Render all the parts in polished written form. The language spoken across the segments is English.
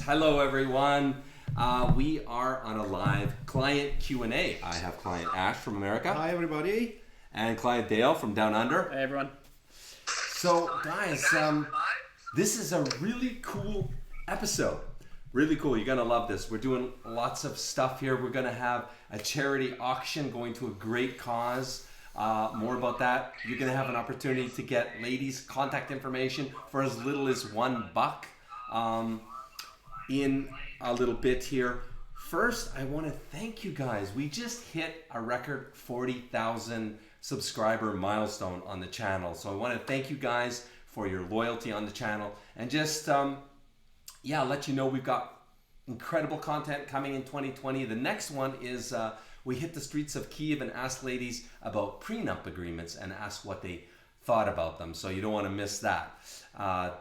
Hello everyone. We are on a live client Q&A. I have client Ash from America. Hi everybody. And client Dale from Down Under. Hey everyone. So guys, this is a really cool episode. Really cool. You're gonna love this. We're doing lots of stuff here. We're gonna have a charity auction going to a great cause. More about that. You're gonna have an opportunity to get ladies' contact information for as little as $1. In a little bit here. First, I want to thank you guys. We just hit a record 40,000 subscriber milestone on the channel. So I want to thank you guys for your loyalty on the channel and just let you know we've got incredible content coming in 2020. The next one is we hit the streets of Kiev and asked ladies about prenup agreements and asked what they thought about them. So you don't want to miss that.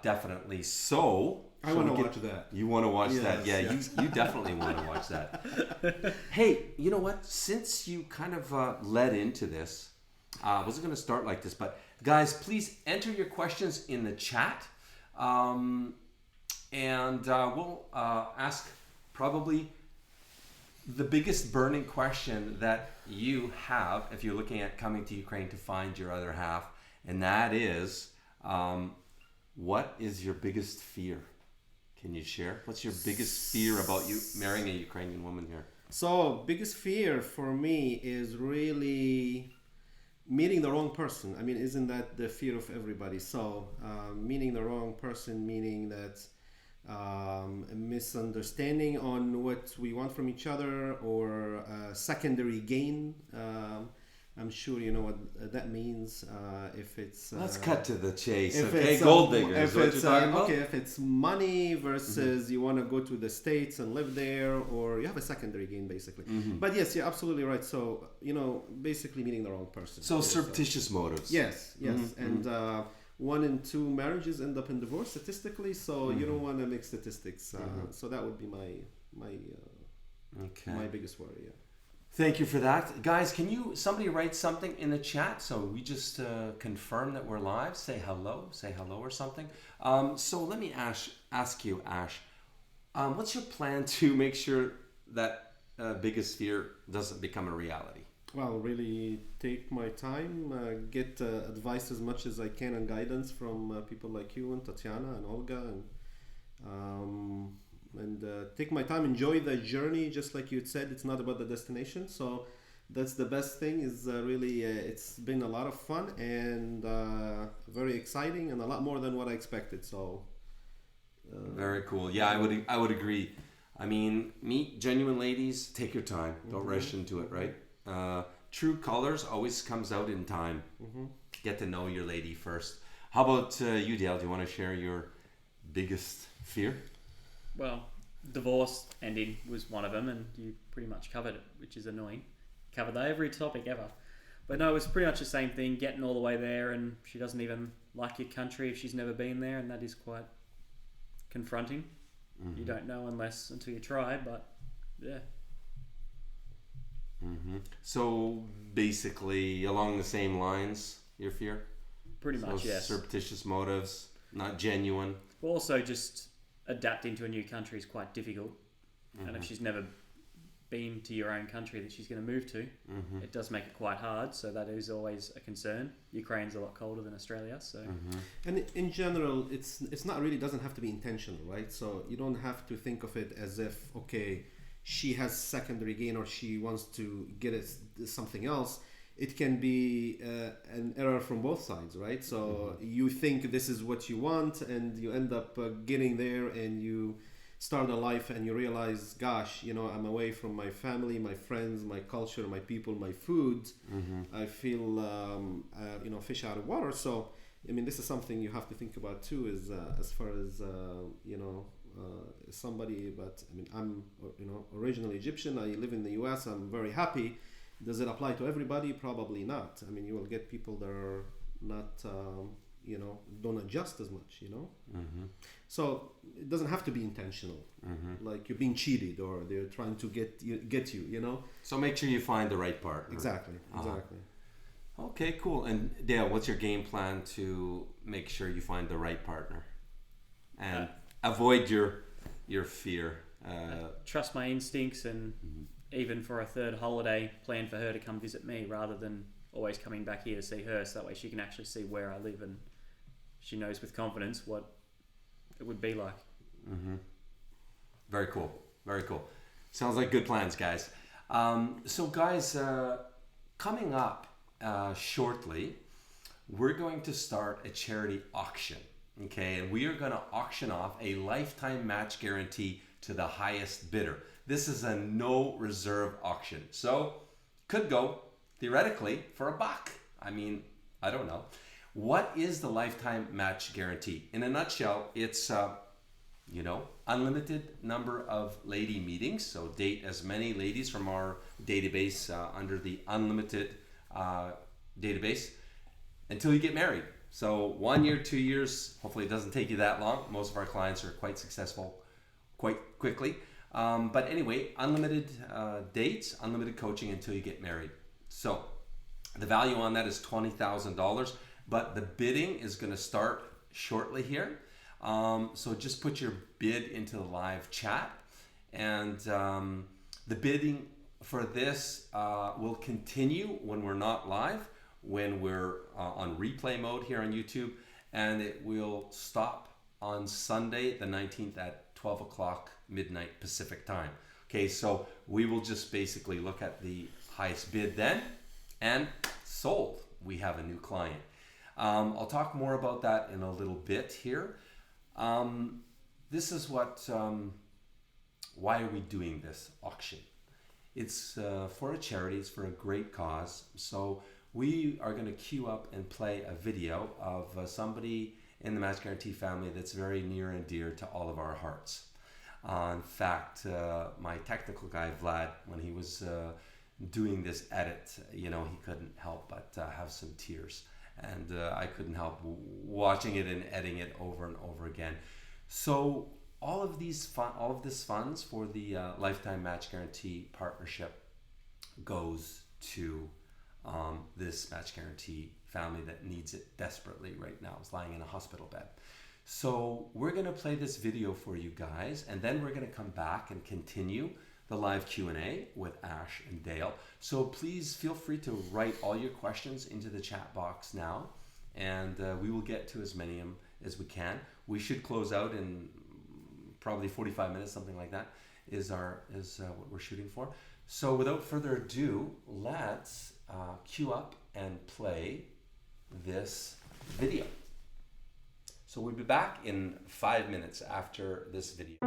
Definitely. So I want to watch that. You want to watch that? Yeah, you definitely want to watch that. Hey, you know what? Since you kind of led into this, I wasn't going to start like this, but guys, please enter your questions in the chat, and we'll ask probably the biggest burning question that you have if you're looking at coming to Ukraine to find your other half, and that is, what is your biggest fear? Can you share? What's your biggest fear about you marrying a Ukrainian woman here? So, biggest fear for me is really meeting the wrong person. I mean, isn't that the fear of everybody? So, meeting the wrong person, meaning that a misunderstanding on what we want from each other or secondary gain. I'm sure you know what that means. If it's let's cut to the chase. If okay, it's, gold digger. If what it's you're talking about? okay, if it's money versus you want to go to the States and live there, or you have a secondary gain basically. But yes, you're absolutely right. So basically meeting the wrong person. So surreptitious motives. Yes, and 1 in 2 marriages end up in divorce statistically. So you don't want to make statistics. So that would be my biggest worry. Yeah. Thank you for that. Guys, can somebody write something in the chat so we just confirm that we're live? Say hello or something. So let me ask you, Ash, what's your plan to make sure that biggest fear doesn't become a reality? Well, really take my time, get advice as much as I can and guidance from people like you and Tatiana and Olga and take my time, enjoy the journey. Just like you said, it's not about the destination. So that's the best thing is really it's been a lot of fun and very exciting and a lot more than what I expected. So very cool. Yeah, I would agree. I mean, meet genuine ladies, take your time, don't rush into it, right? True colors always comes out in time. Get to know your lady first. How about you, Dale? Do you want to share your biggest fear? Well, divorce ending was one of them, and you pretty much covered it, which is annoying. Covered every topic ever. But no, it was pretty much the same thing, getting all the way there, and she doesn't even like your country if she's never been there, and that is quite confronting. You don't know until you try, but yeah. So basically, along the same lines, your fear? Pretty much, yes. Surreptitious motives, not genuine. Also, just adapting to a new country is quite difficult, and if she's never been to your own country that she's going to move to, it does make it quite hard. So that is always a concern. Ukraine's a lot colder than Australia, so. And in general, it's not really doesn't have to be intentional, right? So you don't have to think of it as if she has secondary gain or she wants to get something else. It can be an error from both sides, right? So you think this is what you want and you end up getting there and you start a life and you realize, gosh, I'm away from my family, my friends, my culture, my people, my food. I feel, fish out of water. So, I mean, this is something you have to think about too, is as far as, somebody, but I mean, I'm, originally Egyptian. I live in the US. I'm very happy. Does it apply to everybody? Probably not. I mean, you will get people that are not, don't adjust as much, So it doesn't have to be intentional. Like you're being cheated or they're trying to get you, So make sure you find the right partner. Exactly. Okay, cool. And Dale, what's your game plan to make sure you find the right partner and avoid your your fear. Trust my instincts, and even for a third holiday, plan for her to come visit me rather than always coming back here to see her, so that way she can actually see where I live and she knows with confidence what it would be like. Very cool. Very cool. Sounds like good plans, guys. So guys, coming up shortly, we're going to start a charity auction. Okay, and we are going to auction off a lifetime match guarantee to the highest bidder. This is a no reserve auction, so could go theoretically for $1. I mean, I don't know. What is the lifetime match guarantee? In a nutshell, it's unlimited number of lady meetings. So date as many ladies from our database under the unlimited database until you get married. So 1 year, 2 years, hopefully it doesn't take you that long. Most of our clients are quite successful quite quickly. But anyway, unlimited dates, unlimited coaching until you get married. So the value on that is $20,000, but the bidding is going to start shortly here. So just put your bid into the live chat, and the bidding for this will continue when we're not live, when we're on replay mode here on YouTube, and it will stop on Sunday the 19th at 12 o'clock midnight Pacific time. Okay, so we will just basically look at the highest bid then, and sold. We have a new client. I'll talk more about that in a little bit here. This is what, why are we doing this auction? It's for a charity, it's for a great cause. So we are going to queue up and play a video of somebody in the Match Guarantee family that's very near and dear to all of our hearts. In fact, my technical guy, Vlad, when he was doing this edit, he couldn't help but have some tears. And I couldn't help watching it and editing it over and over again. So all of this funds for the Lifetime Match Guarantee Partnership goes to this Match Guarantee family that needs it desperately right now. It's lying in a hospital bed. So we're going to play this video for you guys, and then we're going to come back and continue the live Q&A with Ash and Dale. So please feel free to write all your questions into the chat box now, and we will get to as many of them as we can. We should close out in probably 45 minutes, something like that is what we're shooting for. So without further ado, let's queue up and play this video. So we'll be back in 5 minutes after this video.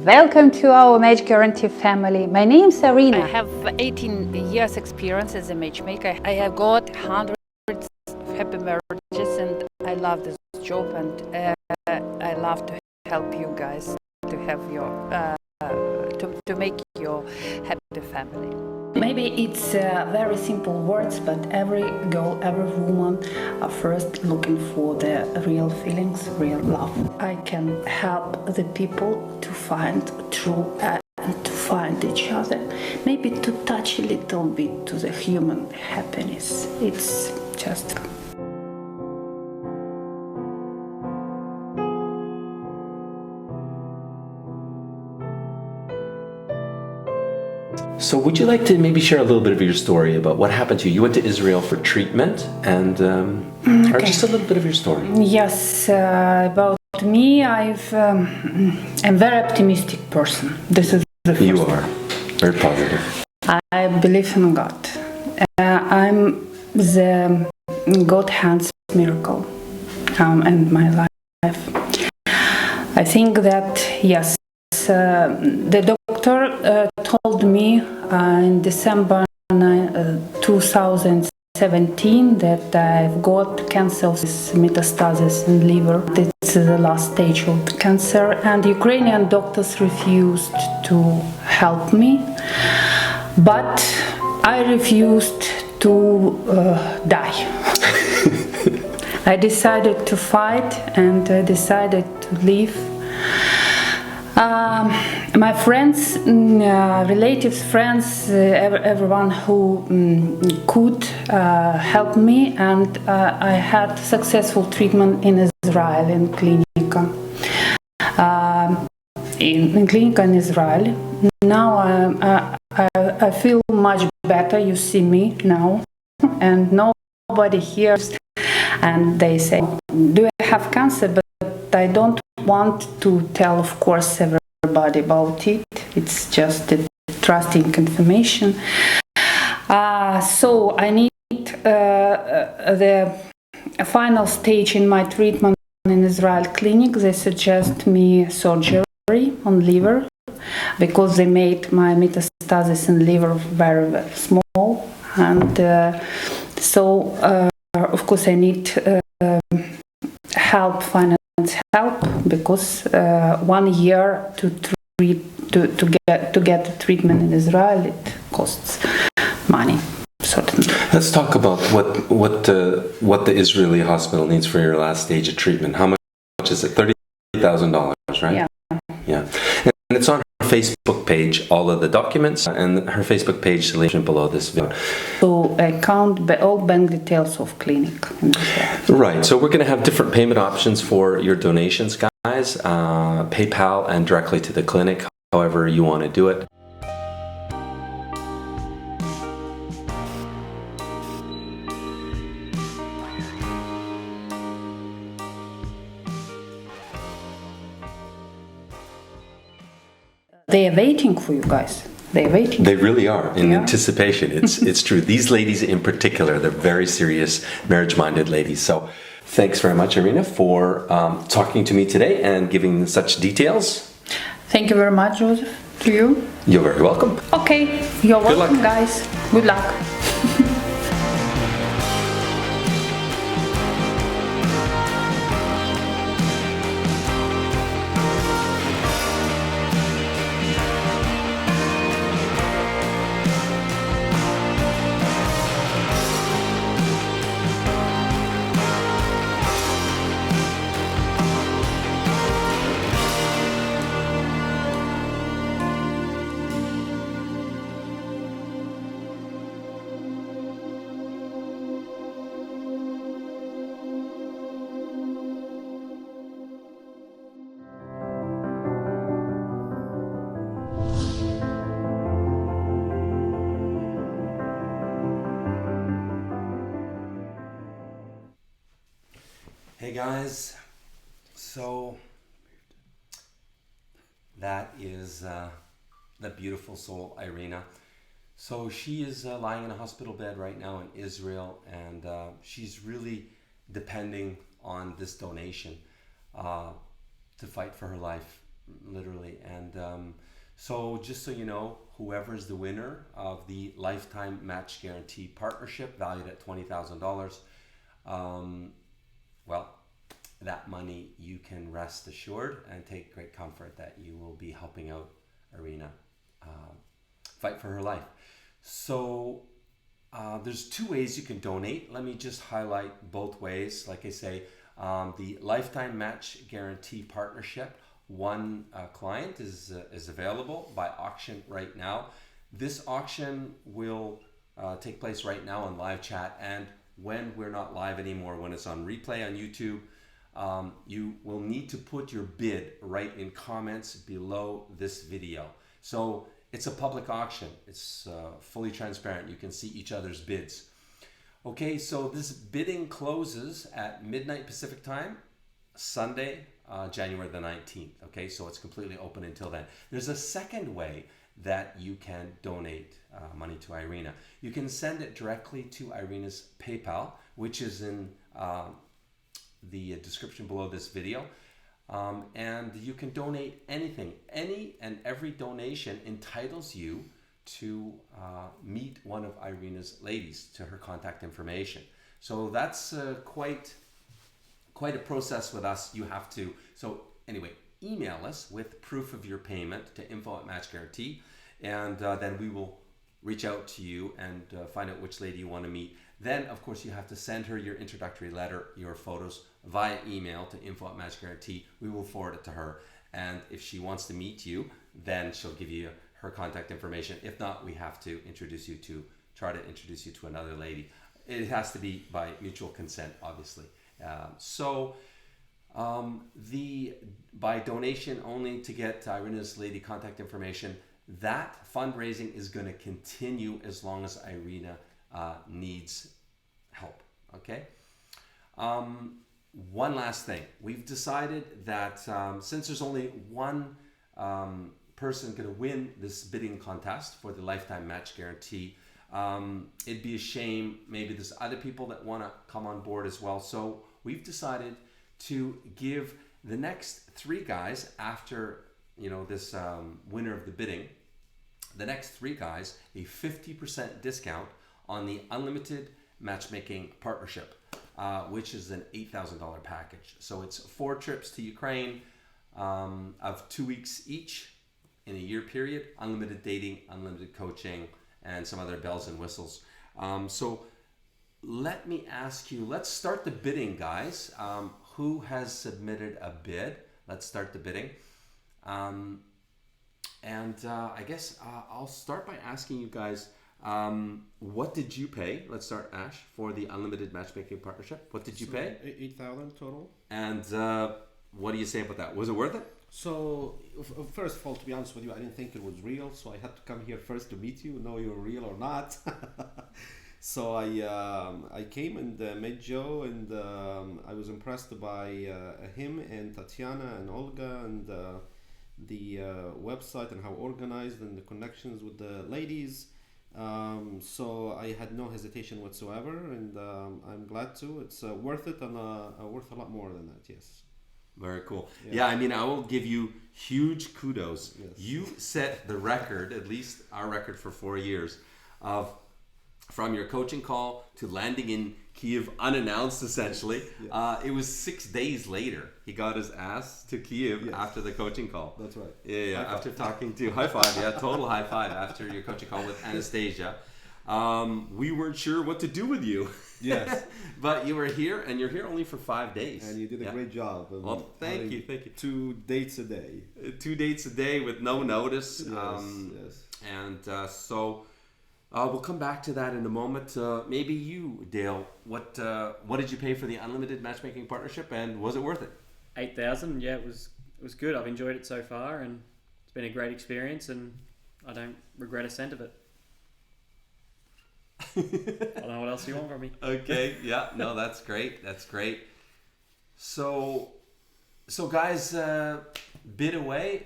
Welcome to our Match Guarantee family. My name is Irina. I have 18 years experience as a matchmaker. I have got hundreds of happy marriages, and I love this job, and I love to help you guys to have your to make your happy family. Maybe it's very simple words, but every girl, every woman are first looking for the real feelings, real love. I can help the people to find true and to find each other. Maybe to touch a little bit to the human happiness. It's just... So would you like to maybe share a little bit of your story about what happened to you? You went to Israel for treatment, and or just a little bit of your story. Yes, about me, I'm a very optimistic person. This is the first. You are very positive. I believe in God. I'm the God hands miracle in my life. I think that yes, the doctor told me in December 2017 that I've got cancer with metastasis in liver. It's the last stage of the cancer, and Ukrainian doctors refused to help me, but I refused to die. I decided to fight, and I decided to live. My friends, relatives, friends, everyone who could help me, and I had successful treatment in Israel in clinic. in clinic in Israel. Now I feel much better. You see me now, and nobody hears, and they say, "Do you have cancer?" But I don't want to tell, of course, everybody about it. It's just a trusting information. So I need the final stage in my treatment in Israel clinic. They suggest me surgery on liver because they made my metastasis in liver very, very small. And so, of course, I need help, finance help, because 1 year to get treatment in Israel, it costs money. Certainly. Let's talk about what the Israeli hospital needs for your last stage of treatment. How much is it? $30,000, right? Yeah. Yeah. And it's on her Facebook page, all of the documents, and her Facebook page, the link below this video. So account all bank details of clinic. Right. So we're going to have different payment options for your donations, guys. PayPal and directly to the clinic, however you want to do it. They are waiting for you guys. They are waiting. They really are, in anticipation. It's true. These ladies in particular, they're very serious, marriage-minded ladies. So thanks very much, Irina, for talking to me today and giving such details. Thank you very much, Joseph. To you. You're very welcome. Okay. You're welcome, guys. Good luck. Hey guys, so that is the beautiful soul Irina. So she is lying in a hospital bed right now in Israel, and she's really depending on this donation to fight for her life, literally. And so just so you know, whoever is the winner of the Lifetime Match Guaranty Partnership valued at $20,000, well, that money, you can rest assured and take great comfort that you will be helping out Irina fight for her life. So there's two ways you can donate. Let me just highlight both ways. Like I say, the Lifetime Match Guaranty Partnership, one client is available by auction right now. This auction will take place right now on live chat, and when we're not live anymore, when it's on replay on YouTube, you will need to put your bid right in comments below this video. So it's a public auction. It's fully transparent. You can see each other's bids. Okay, so this bidding closes at midnight Pacific time, Sunday, January the 19th. Okay, so it's completely open until then. There's a second way that you can donate money to Irina. You can send it directly to Irina's PayPal, which is in the description below this video. And you can donate anything. Any and every donation entitles you to meet one of Irina's ladies to her contact information. So that's quite a process with us. You have to, so anyway, email us with proof of your payment to info@matchguaranty, and then we will reach out to you and find out which lady you want to meet. Then, of course, you have to send her your introductory letter, your photos via email to info@matchguaranty. We will forward it to her. And if she wants to meet you, then she'll give you her contact information. If not, we have to try to introduce you to another lady. It has to be by mutual consent, obviously. The by donation only to get Irina's lady contact information. That fundraising is going to continue as long as Irina needs help. Okay. One last thing. We've decided that since there's only one person going to win this bidding contest for the Lifetime Match Guarantee, it'd be a shame. Maybe there's other people that want to come on board as well. So we've decided to give the next 3 guys after this winner of the bidding, the next 3 guys a 50% discount on the Unlimited Matchmaking Partnership, which is an $8,000 package. So it's 4 trips to Ukraine of 2 weeks each in a year period, unlimited dating, unlimited coaching, and some other bells and whistles. So let me ask you, let's start the bidding, guys. Who has submitted a bid? Let's start the bidding. I guess I'll start by asking you guys, what did you pay? Let's start, Ash, for the Unlimited Matchmaking Partnership. What did you pay? $8,000 total. And what do you say about that? Was it worth it? So, first of all, to be honest with you, I didn't think it was real, so I had to come here first to meet you, know you're real or not. So I came and met Joe, and I was impressed by him and Tatiana and Olga and the website and how organized and the connections with the ladies. So I had no hesitation whatsoever, and I'm glad to. It's worth it, and worth a lot more than that. Yes. Very cool. Yeah, I mean, I will give you huge kudos. Yes. You set the record, at least our record for 4 years, of from your coaching call to landing in Kiev unannounced, essentially. Yes. It was 6 days later he got his ass to Kiev after the coaching call. That's right. Yeah, after talking to high five, total high five after your coaching call with Anastasia. We weren't sure what to do with you. Yes. But you were here, and you're here only for 5 days. And you did a great job. Well, thank you. 2 dates a day. 2 dates a day with no notice. Yes. And so we'll come back to that in a moment. Maybe you, Dale, what did you pay for the Unlimited Matchmaking Partnership, and was it worth it? $8,000. Yeah, it was good. I've enjoyed it so far, and it's been a great experience, and I don't regret a cent of it. I don't know what else you want from me. Okay, yeah, no, that's great. That's great. So guys, bid away.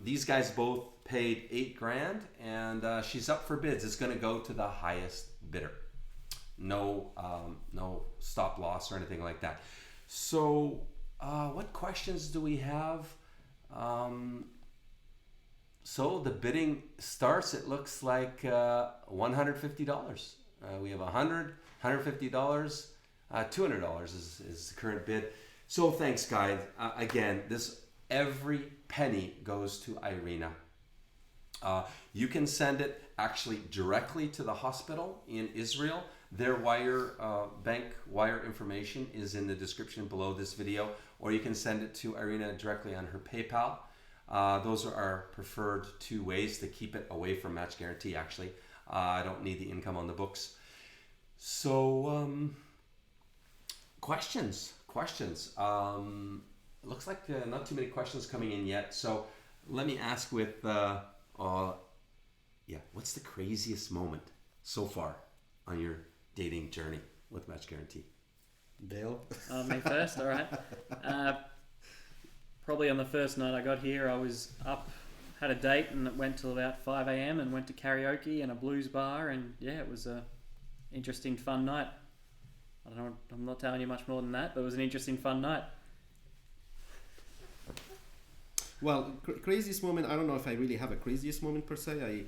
These guys both paid $8,000, and she's up for bids. It's going to go to the highest bidder. No stop loss or anything like that. So, what questions do we have? So the bidding starts. It looks like $150. We have $100, $150, $200 is the current bid. So thanks, guys. Again, every penny goes to Irina. You can send it actually directly to the hospital in Israel. Their bank wire information is in the description below this video, or you can send it to Irina directly on her PayPal. Those are our preferred 2 ways to keep it away from Match Guarantee, actually. I don't need the income on the books. So, questions. It looks like not too many questions coming in yet. So let me ask with, what's the craziest moment so far on your dating journey with Match Guarantee? Dale? Me first, all right. Probably on the first night I got here, I was up, had a date, and it went till about 5 a.m. and went to karaoke and a blues bar, and it was a interesting, fun night. I don't know, I'm not telling you much more than that, but it was an interesting, fun night. Well, craziest moment, I don't know if I really have a craziest moment per se. I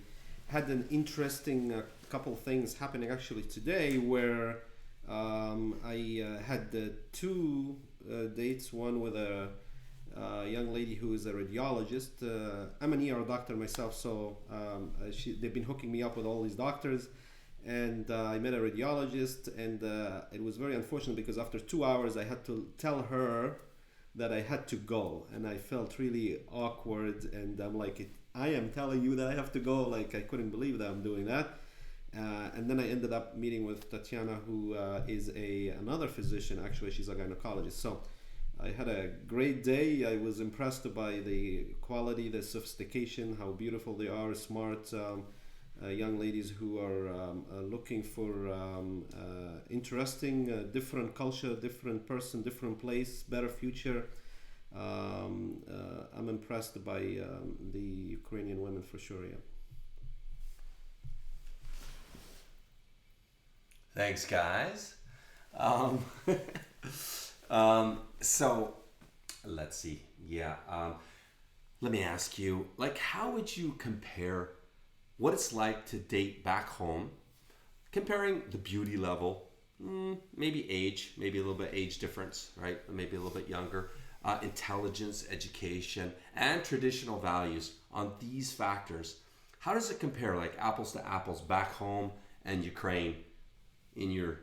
had an interesting couple things happening actually today where I had 2 dates, one with a young lady who is a radiologist. I'm an ER doctor myself, so they've been hooking me up with all these doctors, and I met a radiologist, and it was very unfortunate because after 2 hours I had to tell her that I had to go, and I felt really awkward, and I'm like, I am telling you that I have to go, like I couldn't believe that I'm doing that. And then I ended up meeting with Tatiana, who is another physician. Actually, she's a gynecologist. So I had a great day. I was impressed by the quality, the sophistication, how beautiful they are, smart young ladies who are looking for interesting, different culture, different person, different place, better future. I'm impressed by the Ukrainian women for sure, yeah. Thanks, guys. So let's see. Yeah. Let me ask you, like, how would you compare what it's like to date back home, comparing the beauty level, maybe age, maybe a little bit age difference, right? Maybe a little bit younger, intelligence, education, and traditional values on these factors. How does it compare, like apples to apples, back home and Ukraine in your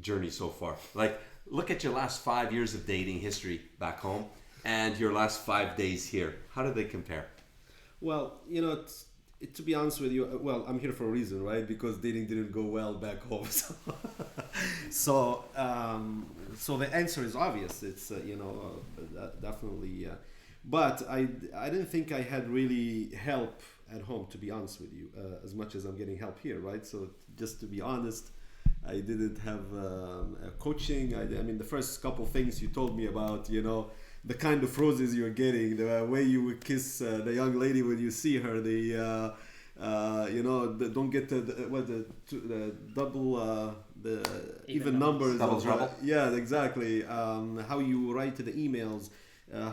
journey so far? Like, look at your last 5 years of dating history back home and your last 5 days here. How do they compare? Well, to be honest with you, well, I'm here for a reason, right? Because dating didn't go well back home. So the answer is obvious. It's definitely. But I didn't think I had really help at home, to be honest with you, as much as I'm getting help here, right? So just to be honest, I didn't have coaching. I mean, the first couple things you told me about, the kind of roses you're getting, the way you would kiss the young lady when you see her, don't get the double, the even numbers. Double trouble. Yeah, exactly. How you write the emails,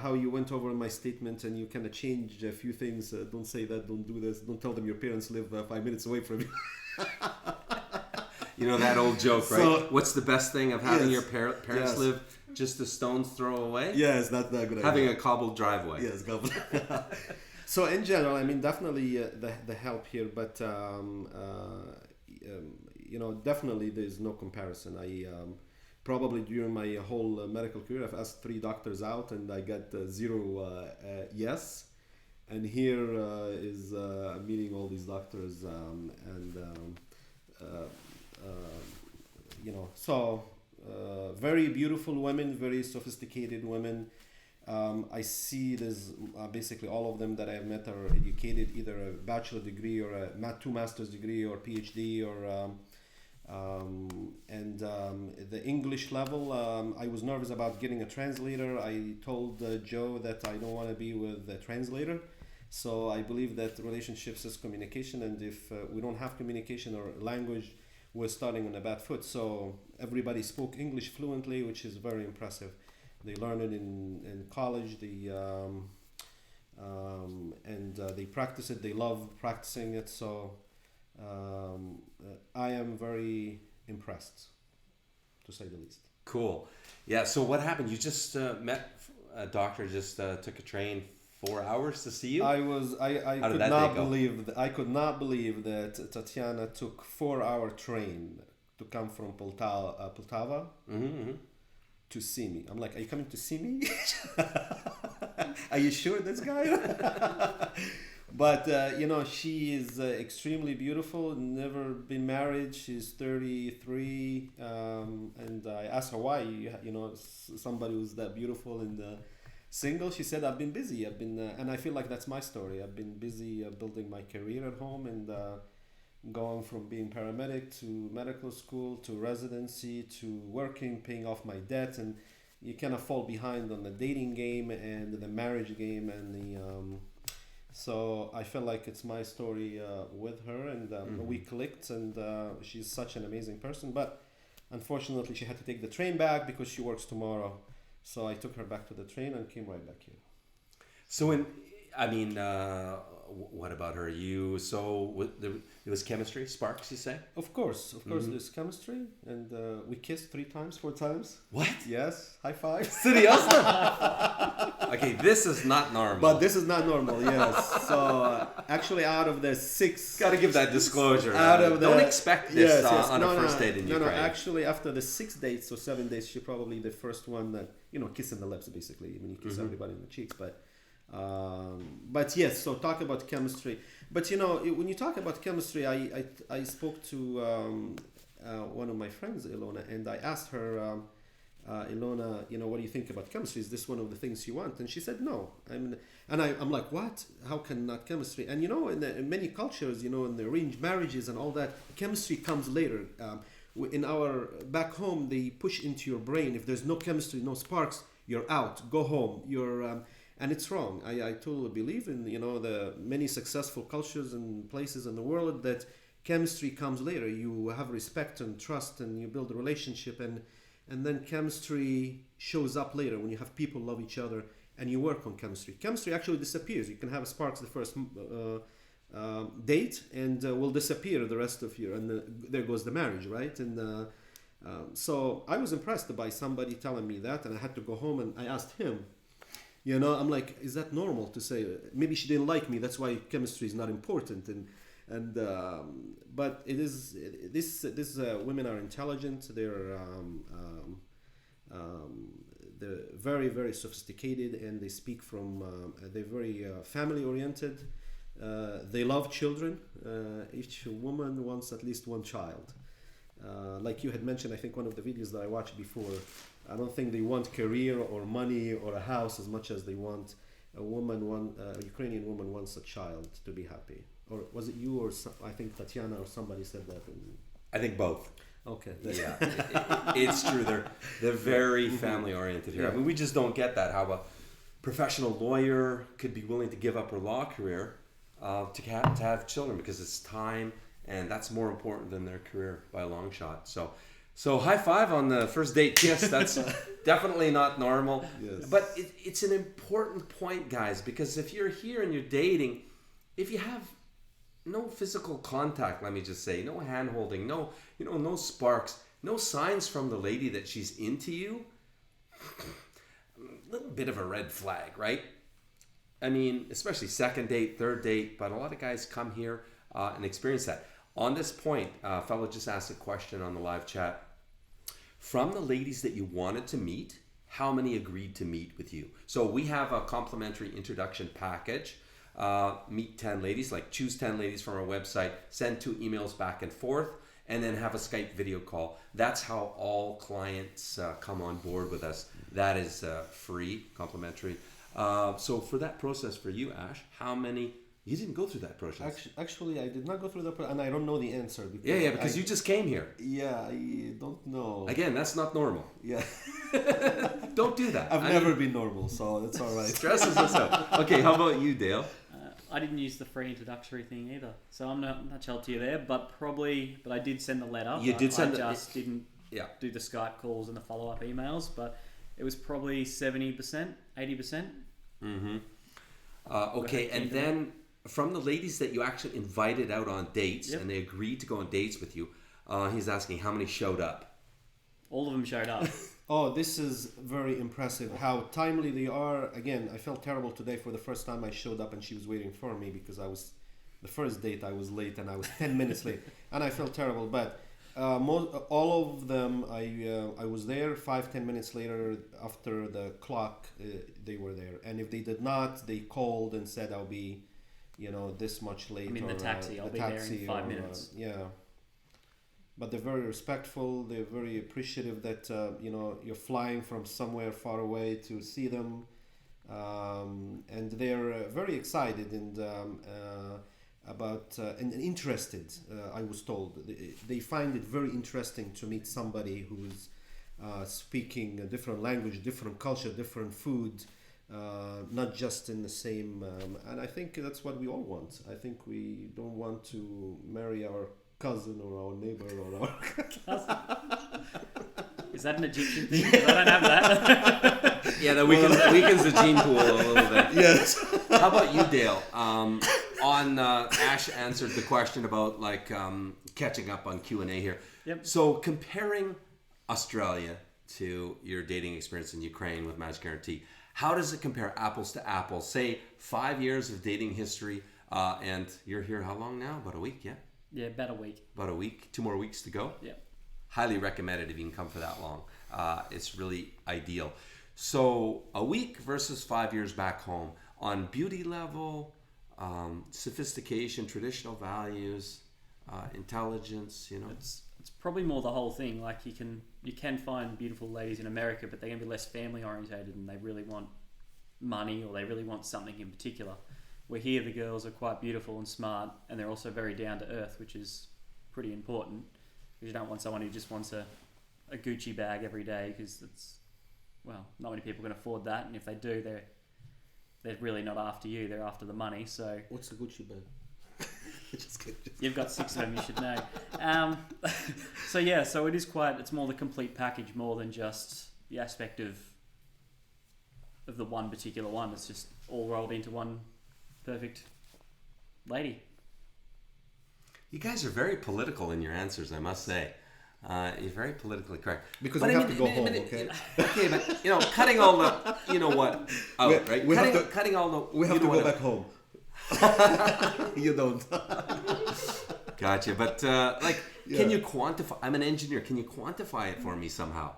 how you went over my statement and you kind of changed a few things. Don't say that, don't do this, don't tell them your parents live 5 minutes away from you. You know that old joke, right? So, what's the best thing of having your parents Yes. live just a stone's throw away? Yes, that's not a good idea. Having a cobbled driveway. Yes, cobbled. So in general, I mean, definitely the help here, but definitely there's no comparison. I probably during my whole medical career, I've asked 3 doctors out and I got 0 yes. And here is meeting all these doctors very beautiful women, very sophisticated women. I see there's basically all of them that I have met are educated, either a bachelor degree or 2 master's degree or PhD or the English level. I was nervous about getting a translator. I told Joe that I don't want to be with a translator. So I believe that relationships is communication, and if we don't have communication or language, we're starting on a bad foot. So everybody spoke English fluently, which is very impressive. They learned it in college. They practice it. They love practicing it. So I am very impressed, to say the least. Cool. Yeah. So what happened? You just met a doctor. Just took a train 4 hours to see you. I could not believe that Tatiana took 4-hour train to come from Poltava to see me. I'm like, are you coming to see me? Are you sure this guy? But she is extremely beautiful. Never been married. She's 33, and I asked her why. Somebody who's that beautiful and single. She said, I've been busy. And I feel like that's my story. I've been busy building my career at home and going from being paramedic to medical school to residency to working, paying off my debt, and you kind of fall behind on the dating game and the marriage game and so I feel like it's my story with her, and we clicked, and she's such an amazing person. But unfortunately, she had to take the train back because she works tomorrow. So I took her back to the train and came right back here. So what about her? It was chemistry, sparks, you say? Of course, there's chemistry, and we kissed 3 times, 4 times. What? Yes, high five. Seriously? Okay, this is not normal. But this is not normal, yes. So actually out of the 6... Got to give that disclosure. Don't expect this on a first date in Ukraine. No, actually after the 6 dates or 7 dates, she probably the first one that, kissing the lips basically. When you kiss everybody in the cheeks, but yes, so talk about chemistry. But when you talk about chemistry, I spoke to one of my friends, Ilona, and I asked her, Ilona, what do you think about chemistry? Is this one of the things you want? And she said, no. I'm like, what? How can not chemistry? And in many cultures, in the arranged marriages and all that, chemistry comes later. In our back home, they push into your brain, if there's no chemistry, no sparks, you're out, go home. And it's wrong. I totally believe in the many successful cultures and places in the world that chemistry comes later. You have respect and trust, and you build a relationship, and then chemistry shows up later when you have people love each other and you work on chemistry. Chemistry actually disappears. You can have sparks the first date and will disappear the rest of your, and there goes the marriage, right? And so I was impressed by somebody telling me that, and I had to go home and I asked him. I'm like, is that normal to say? Maybe she didn't like me. That's why chemistry is not important. But it is. These women are intelligent. They're very, very sophisticated, and they speak from. They're very family oriented. They love children. Each woman wants at least one child. Like you had mentioned, I think one of the videos that I watched before. I don't think they want career or money or a house as much as they want a Ukrainian woman wants a child to be happy. Or was it you or I think Tatiana or somebody said that? I think both. Okay. Yeah, it's true. They're very family oriented here. I mean, we just don't get that. How a professional lawyer could be willing to give up her law career to have children, because it's time, and that's more important than their career by a long shot. So high five on the first date kiss. That's definitely not normal. Yes. But it's an important point, guys, because if you're here and you're dating, if you have no physical contact, let me just say, no hand holding, no sparks, no signs from the lady that she's into you, a little bit of a red flag, right? I mean, especially second date, third date, but a lot of guys come here and experience that. On this point, a fellow just asked a question on the live chat. From the ladies that you wanted to meet, how many agreed to meet with you? So we have a complimentary introduction package. Meet 10 ladies, like choose 10 ladies from our website, send 2 emails back and forth, and then have a Skype video call. That's how all clients come on board with us. That is free, complimentary. So for that process for you, Ash, how many? You didn't go through that process. Actually, I did not go through that, and I don't know the answer. Because you just came here. Yeah, I don't know. Again, that's not normal. Yeah. Don't do that. I've never been normal, so it's all right. Stresses us out. Okay, how about you, Dale? I didn't use the free introductory thing either, so I'm not much help to you there. But I did send the letter. You did send. I just didn't do the Skype calls and the follow-up emails, but it was probably 70%, 80%. Mm-hmm. Okay, and then from the ladies that you actually invited out on dates, and they agreed to go on dates with you, he's asking how many showed up. All of them showed up. Oh, this is very impressive how timely they are. Again, I felt terrible today. For the first time I showed up and she was waiting for me, because the first date I was late, and I was 10 minutes late, and I felt terrible. But all of them, I was there 5-10 minutes later after the clock. They were there, and if they did not, they called and said, I'll be this much late. I mean, the taxi, I'll be there in 5 minutes. But they're very respectful. They're very appreciative that you're flying from somewhere far away to see them, and they're very excited and and interested. I was told they find it very interesting to meet somebody who's speaking a different language, different culture, different food, not just in the same. And I think that's what we all want. I think we don't want to marry our cousin or our neighbor or our cousin. Is that an Egyptian thing? I don't have that. Yeah, that weakens the gene pool a little bit. Yes. How about you, Dale? Ash answered the question about catching up on Q&A here. Yep. So comparing Australia to your dating experience in Ukraine with Match Guaranty, how does it compare apples to apples? Say 5 years of dating history, and you're here how long now? About a week, yeah? Yeah, about a week. About a week. 2 more weeks to go? Yeah. Highly recommend it if you can come for that long. It's really ideal. So a week versus 5 years back home on beauty level, sophistication, traditional values, intelligence, it's probably more the whole thing. Like you can find beautiful ladies in America, but they're gonna be less family orientated, and they really want money, or they really want something in particular. Where here the girls are quite beautiful and smart, and they're also very down to earth, which is pretty important. Because you don't want someone who just wants a Gucci bag every day, because not many people can afford that, and if they do, they're really not after you, they're after the money. So What's the Gucci bag? you've got 6 of them, you should know. So it's more the complete package, more than just the aspect of the one particular one. It's just all rolled into one perfect lady. You guys are very political in your answers, I must say. You're very politically correct. Because we have to go home, okay? Okay, but cutting all the, out, right? Cutting all the. We have to go back home. You don't. Gotcha, but can you quantify? I'm an engineer. Can you quantify it for me somehow?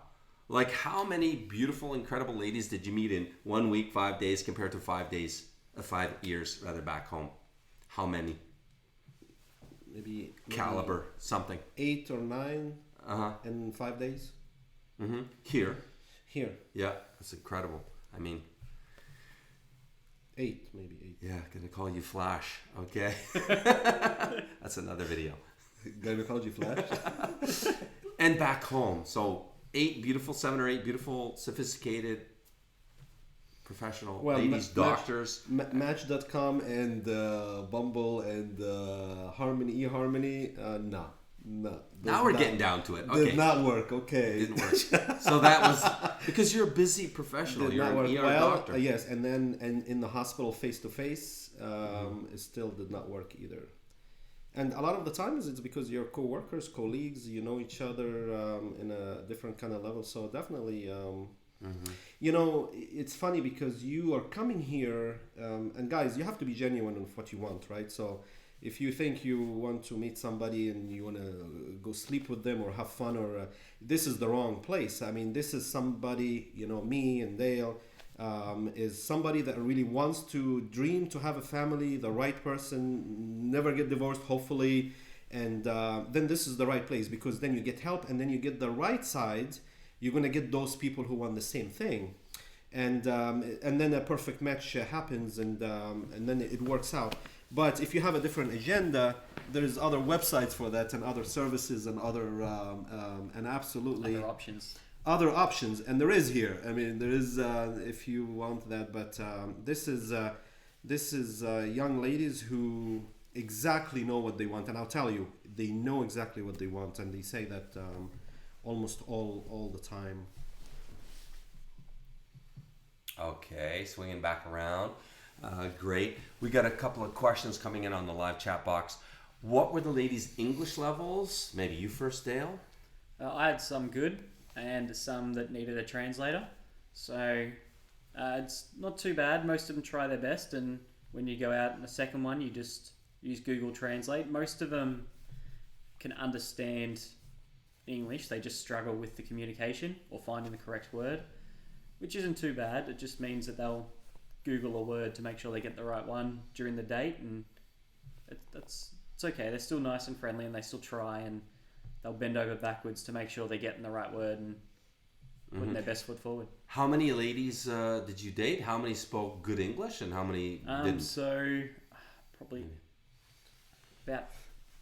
Like, how many beautiful, incredible ladies did you meet in 1 week, 5 days, compared to 5 years rather back home? How many? Maybe caliber, something. 8 or 9 in 5 days. Mm-hmm. Here. Yeah, that's incredible. I mean, 8, maybe 8. Yeah, gonna call you Flash. Okay. That's another video. Gynecology Flash. And back home, so 7 or 8 beautiful, sophisticated, professional ladies, doctors. Match.com and Bumble and eHarmony. No. Now we're getting down to it. Okay. Did not work. Okay. Didn't work. So that was because you're a busy professional. Did you're not an work. ER doctor. Yes, and then in the hospital face to face, it still did not work either. And a lot of the times it's because you're co-workers, colleagues, you know each other in a different kind of level. So definitely, it's funny because you are coming here, and guys, you have to be genuine in what you want, right? So if you think you want to meet somebody and you want to go sleep with them or have fun, or this is the wrong place. I mean, this is somebody, me and Dale, is somebody that really wants to dream to have a family, the right person, never get divorced, hopefully. And then this is the right place, because then you get help, and then you get the right side. You're going to get those people who want the same thing. And then a perfect match happens, and then it works out. But if you have a different agenda, there's other websites for that, and other services, and other and absolutely other options, and there is here. I mean, there is if you want that. But this is young ladies who exactly know what they want, and I'll tell you, they know exactly what they want, and they say that almost all the time. Okay, swinging back around. Great. We got a couple of questions coming in on the live chat box. What were the ladies' English levels? Maybe you first, Dale? I had some good and some that needed a translator. So it's not too bad. Most of them try their best, and when you go out in the second one, you just use Google Translate. Most of them can understand English. They just struggle with the communication or finding the correct word, which isn't too bad. It just means that they'll Google a word to make sure they get the right one during the date, and it's okay. They're still nice and friendly, and they still try, and they'll bend over backwards to make sure they're getting the right word and putting their best foot forward. How many ladies did you date? How many spoke good English, and how many didn't? So probably about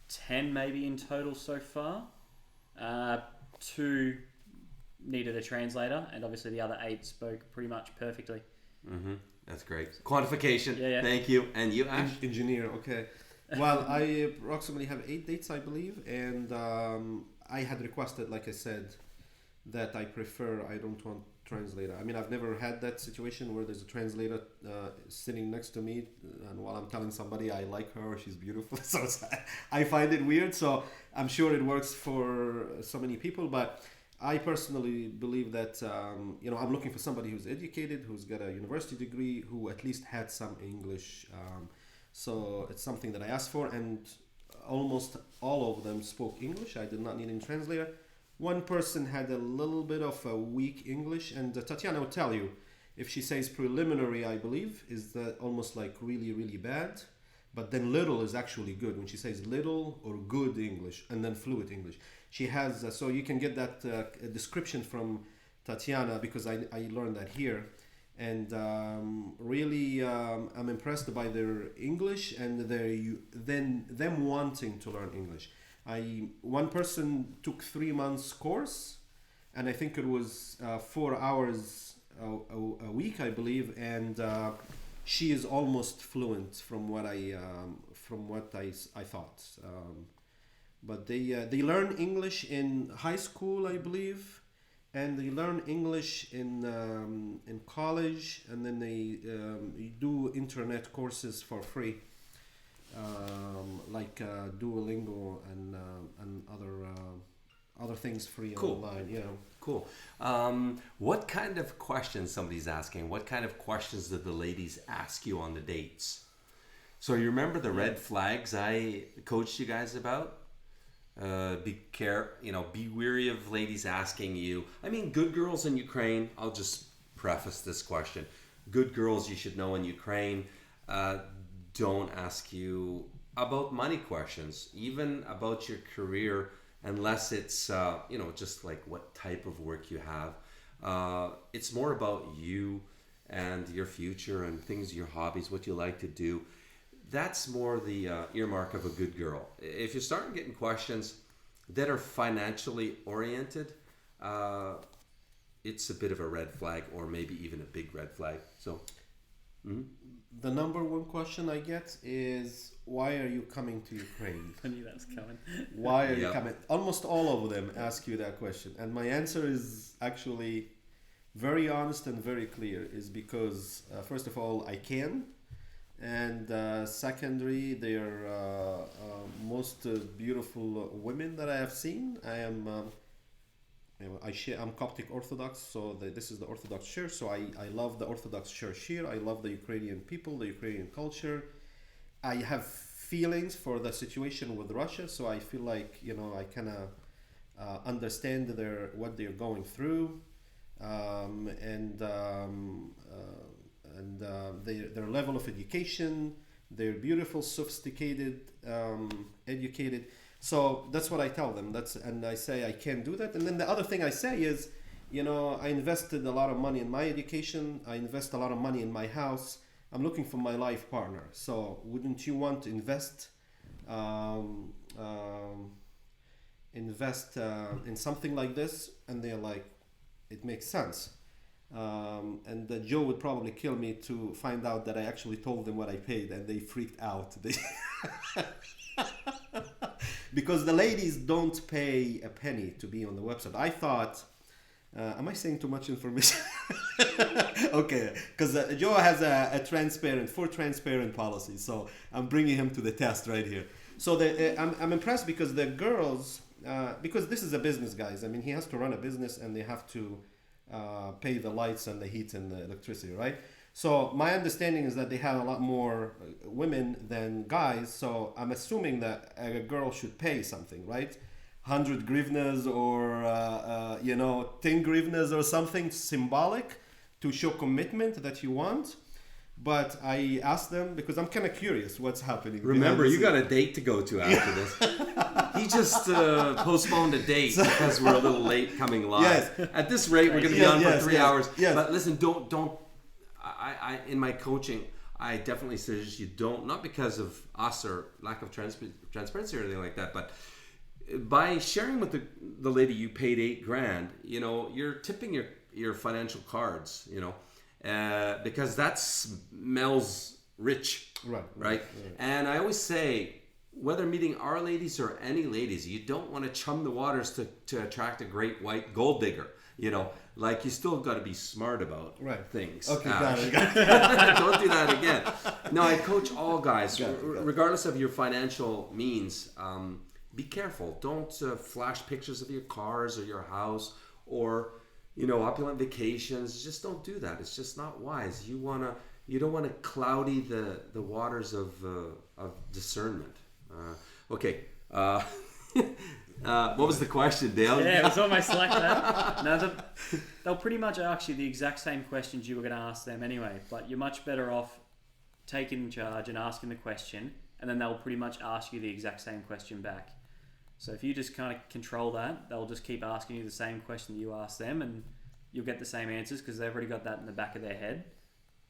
10 maybe in total so far. 2 needed a translator, and obviously the other 8 spoke pretty much perfectly. That's great. Quantification. Yeah. Thank you. And you, Ash? Engineer. Okay. Well, I approximately have 8 dates, I believe, and I had requested, like I said, that I don't want translator. I mean, I've never had that situation where there's a translator sitting next to me, and while I'm telling somebody I like her or she's beautiful, so I find it weird. So I'm sure it works for so many people, but I personally believe that I'm looking for somebody who's educated, who's got a university degree, who at least had some English. So it's something that I asked for, and almost all of them spoke English. I did not need a translator. One person had a little bit of a weak English, and Tatiana will tell you, if she says preliminary, I believe, is that almost like really, really bad. But then little is actually good. When she says little or good English and then fluent English, she has. So you can get that description from Tatiana, because I learned that here, and really I'm impressed by their English and them wanting to learn English. One person took 3 months course, and I think it was 4 hours a week, I believe, and she is almost fluent from what I thought. But they learn English in high school, I believe, and they learn English in college, and then they do internet courses for free, like Duolingo and other things free online. You know. Cool. What kind of questions somebody's asking? What kind of questions did the ladies ask you on the dates? So you remember the red flags I coached you guys about? Be wary of ladies asking you. I mean, good girls in Ukraine. I'll just preface this question. Good girls you should know in Ukraine don't ask you about money questions, even about your career, unless it's just like what type of work you have. It's more about you and your future and things, your hobbies, what you like to do. That's more the earmark of a good girl. If you start getting questions that are financially oriented, it's a bit of a red flag, or maybe even a big red flag. So the number one question I get is, why are you coming to Ukraine? I knew that was coming. Why are you coming? Almost all of them ask you that question, and my answer is actually very honest and very clear. Is because first of all, I can. And secondary, they are most beautiful women that I have seen. I'm Coptic Orthodox, so this is the Orthodox Church. So I love the Orthodox Church here. I love the Ukrainian people, the Ukrainian culture. I have feelings for the situation with Russia, so I feel like I kind of understand what they're going through, and their level of education. They're beautiful, sophisticated, educated. So that's what I tell them. And I say I can't do that. And then the other thing I say is, I invested a lot of money in my education. I invest a lot of money in my house. I'm looking for my life partner. So wouldn't you want to invest in something like this? And they're like, it makes sense. And Joe would probably kill me to find out that I actually told them what I paid, and they freaked out. Because the ladies don't pay a penny to be on the website. I thought, am I saying too much information? Okay, because Joe has a transparent policy, so I'm bringing him to the test right here. So I'm impressed because the girls, because this is a business, guys. I mean, he has to run a business, and they have to pay the lights and the heat and the electricity, right? So my understanding is that they have a lot more women than guys. So I'm assuming that a girl should pay something, right? 100 grivnas or 10 grivnas or something symbolic to show commitment that you want. But I asked them because I'm kind of curious what's happening. Remember, you got a date to go to after this. He just postponed a date because we're a little late coming live. Yes. At this rate, we're going to be on for 3 hours. Yes. But listen, don't. I in my coaching, I definitely suggest you don't, not because of us or lack of transparency or anything like that, but by sharing with the lady you paid $8,000, you're tipping your financial cards, because that smells rich, right? And I always say, whether meeting our ladies or any ladies, you don't want to chum the waters to attract a great white gold digger. Like, you still got to be smart about things. Okay, got it. Don't do that again. No, I coach all guys, regardless of your financial means. Be careful. Don't flash pictures of your cars or your house or opulent vacations. Just don't do that. It's just not wise. You don't want to cloudy the waters of discernment. Okay. What was the question, Dale? Yeah, it was almost like that. No, they'll pretty much ask you the exact same questions you were going to ask them anyway, but you're much better off taking charge and asking the question, and then they'll pretty much ask you the exact same question back. So if you just kind of control that, they'll just keep asking you the same question that you ask them, and you'll get the same answers because they've already got that in the back of their head,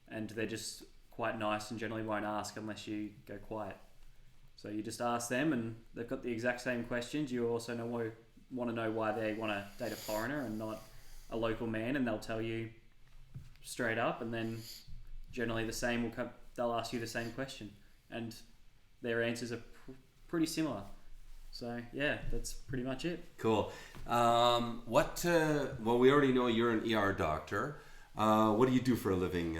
and they're just quite nice and generally won't ask unless you go quiet. So you just ask them, and they've got the exact same questions. You also want to know why they want to date a foreigner and not a local man, and they'll tell you straight up, and then generally the same will come. They'll ask you the same question, and their answers are pretty similar. So yeah, that's pretty much it. Cool. Well, we already know you're an ER doctor. What do you do for a living?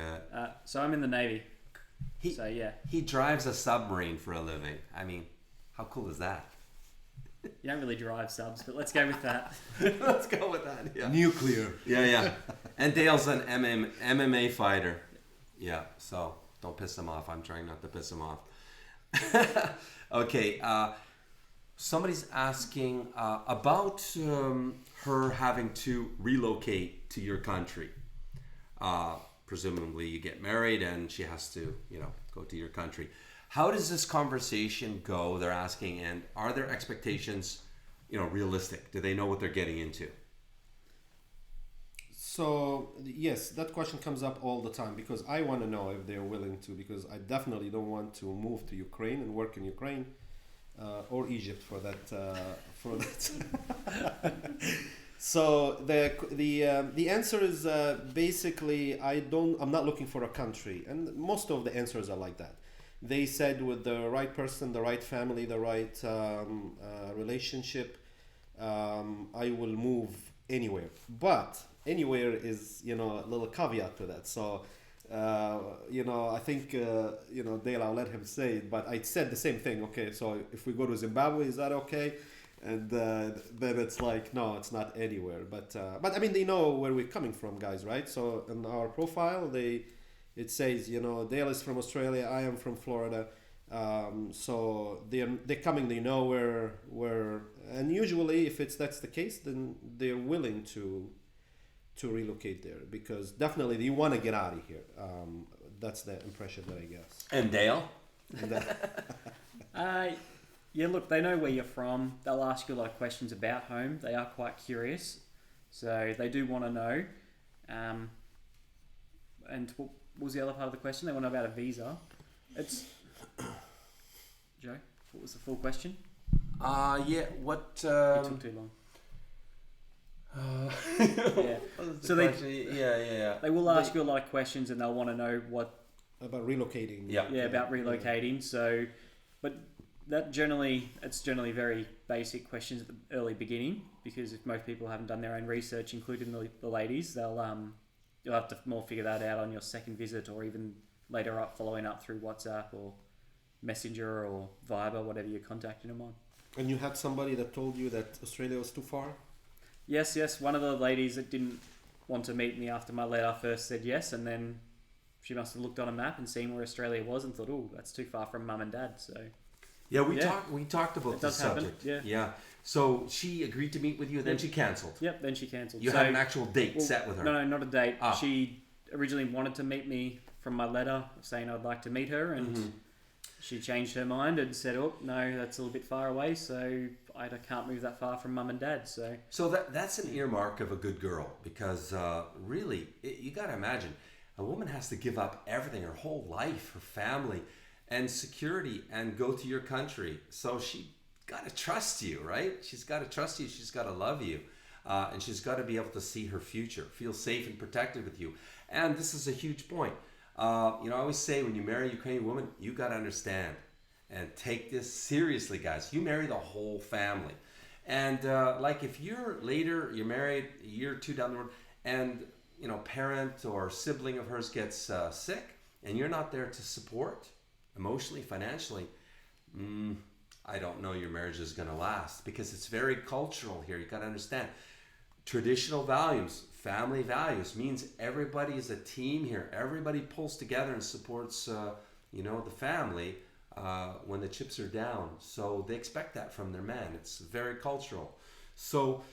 So I'm in the Navy. So yeah, he drives a submarine for a living. I mean, how cool is that? you don't really drive subs, but let's go with that. Let's go with that. Yeah. Nuclear. Yeah. And Dale's an MMA fighter. Yeah. So don't piss him off. I'm trying not to piss him off. Okay. Somebody's asking about her having to relocate to your country. Presumably you get married and she has to, go to your country. How does this conversation go? They're asking, and are their expectations, realistic? Do they know what they're getting into? So yes, that question comes up all the time because I want to know if they're willing to, because I definitely don't want to move to Ukraine and work in Ukraine or Egypt for that. So the answer is basically I'm not looking for a country, and most of the answers are like that. They said with the right person, the right family, the right relationship, I will move anywhere. But anywhere is a little caveat to that. So I think Dale, I'll let him say it, but I said the same thing. Okay, so if we go to Zimbabwe, is that okay? And then it's like, no, it's not anywhere. But I mean, they know where we're coming from, guys, right? So in our profile, it says, Dale is from Australia, I am from Florida. So they're coming, they know where, and usually if that's the case, then they're willing to relocate there because definitely they want to get out of here. That's the impression that I guess. And Dale? Yeah, look, they know where you're from. They'll ask you a lot of questions about home. They are quite curious, so they do want to know. And what was the other part of the question? They want to know about a visa. It's Joe. What was the full question? Yeah. What? It took too long. Yeah. So they will ask you a lot of questions, and they'll want to know what about relocating. Yeah, about relocating. So, but it's generally very basic questions at the early beginning, because if most people haven't done their own research, including the ladies, you'll have to more figure that out on your second visit, or even later up, following up through WhatsApp or Messenger or Viber, whatever you're contacting them on. And you had somebody that told you that Australia was too far? Yes. One of the ladies that didn't want to meet me after my letter first said yes, and then she must have looked on a map and seen where Australia was and thought, oh, that's too far from mum and dad. So yeah, we talked about this subject. Yeah. So she agreed to meet with you, then she cancelled. Yep, then she cancelled. You had an actual date set with her? No, not a date. She originally wanted to meet me from my letter saying I'd like to meet her, and she changed her mind and said, oh, no, that's a little bit far away, so I can't move that far from mum and dad. So that's an earmark of a good girl, because really, you got to imagine, a woman has to give up everything, her whole life, her family, and security, and go to your country. So she got to trust you, right? She's got to trust you. She's got to love you. And she's got to be able to see her future, feel safe and protected with you. And this is a huge point. I always say when you marry a Ukrainian woman, you got to understand and take this seriously, guys. You marry the whole family. And like if you're married a year or two down the road, and parent or sibling of hers gets sick, and you're not there to support emotionally, financially, I don't know your marriage is going to last, because it's very cultural here. You got to understand traditional values, family values means everybody is a team here. Everybody pulls together and supports, the family when the chips are down. So they expect that from their man. It's very cultural. So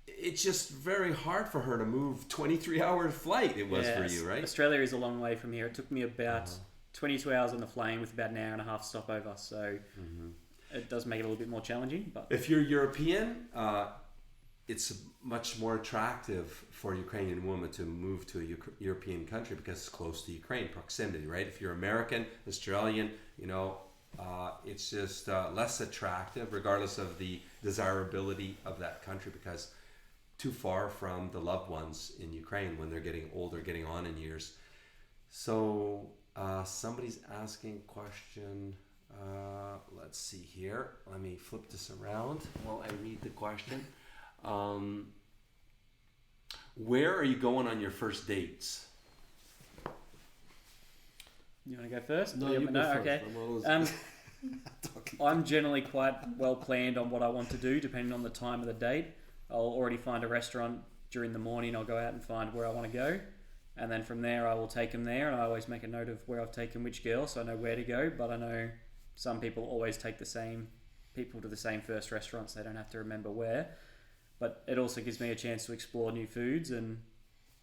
it's just very hard for her to move 23-hour flight. It was for you, right? Australia is a long way from here. It took me about 22 hours on the plane with about an hour and a half stopover. So it does make it a little bit more challenging. But if you're European, it's much more attractive for Ukrainian women to move to a European country because it's close to Ukraine, proximity, right? If you're American, Australian, it's just less attractive regardless of the desirability of that country because too far from the loved ones in Ukraine when they're getting older, getting on in years. So somebody's asking a question. Let's see here. Let me flip this around while I read the question. Where are you going on your first dates? You want to go first? No, you go first. Okay. I'm generally quite well planned on what I want to do depending on the time of the date. I'll already find a restaurant during the morning. I'll go out and find where I want to go. And then from there, I will take them there. And I always make a note of where I've taken which girl so I know where to go. But I know some people always take the same people to the same first restaurants. They don't have to remember where. But it also gives me a chance to explore new foods and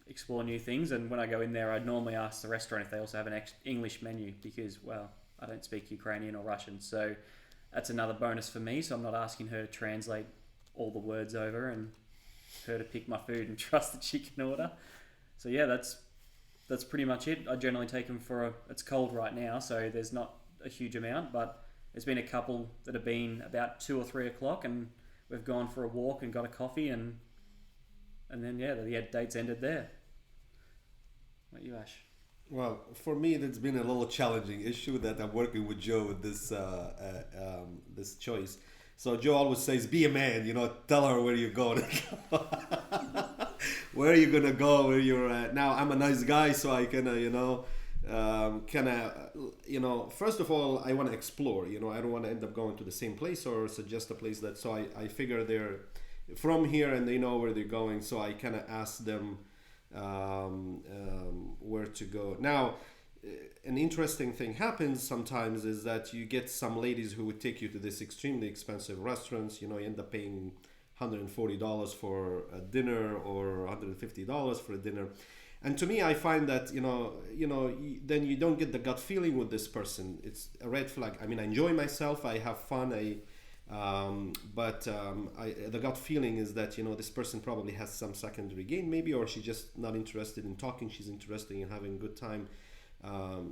explore new things. And when I go in there, I'd normally ask the restaurant if they also have an English menu because, well, I don't speak Ukrainian or Russian. So that's another bonus for me. So I'm not asking her to translate all the words over and her to pick my food and trust that she can order. So yeah, that's pretty much it. I generally take them it's cold right now, so there's not a huge amount, but there's been a couple that have been about 2 or 3 o'clock and we've gone for a walk and got a coffee and then the date's ended there. What you, Ash? Well, for me, it's been a little challenging issue that I'm working with Joe with this this choice. So Joe always says, "Be a man," tell her where you're going. Where are you gonna go? Where you're at? Now I'm a nice guy, so I can, first of all, I want to explore. I don't want to end up going to the same place or suggest a place that. So I figure they're from here and they know where they're going. So I kind of ask them where to go. Now, an interesting thing happens sometimes is that you get some ladies who would take you to this extremely expensive restaurants. You end up paying $140 for a dinner or $150 for a dinner. And to me, I find that, then you don't get the gut feeling with this person. It's a red flag. I mean, I enjoy myself. I have fun. But the gut feeling is that, this person probably has some secondary gain maybe, or she's just not interested in talking. She's interested in having a good time.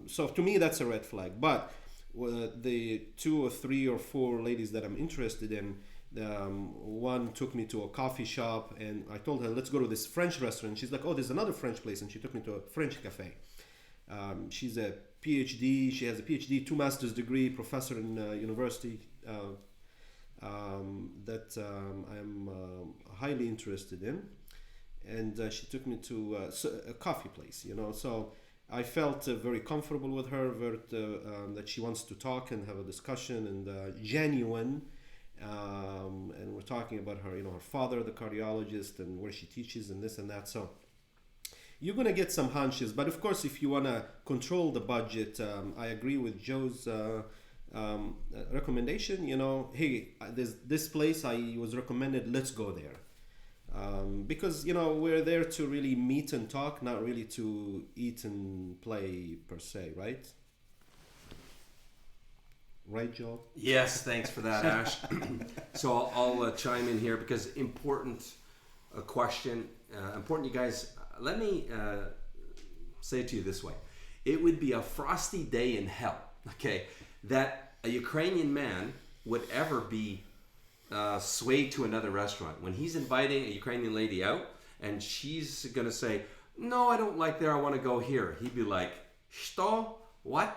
So to me, that's a red flag. But the 2 or 3 or 4 ladies that I'm interested in, one took me to a coffee shop and I told her, let's go to this French restaurant. She's like, oh, there's another French place. And she took me to a French cafe. She's a PhD. She has a PhD, 2 master's degree, professor in university that I'm highly interested in. And she took me to a coffee place, so I felt very comfortable with her, that she wants to talk and have a discussion and genuine. And we're talking about her, her father, the cardiologist, and where she teaches and this and that. So you're going to get some hunches. But of course, if you want to control the budget, I agree with Joe's recommendation. Hey, there's this place I was recommended, let's go there. Because, we're there to really meet and talk, not really to eat and play per se, right? Right, Joe? Yes, thanks for that, Ash. So I'll chime in here because important question. Important, you guys. Let me say it to you this way. It would be a frosty day in hell, okay, that a Ukrainian man would ever be swayed to another restaurant. When he's inviting a Ukrainian lady out and she's going to say, no, I don't like there, I want to go here. He'd be like, что? What?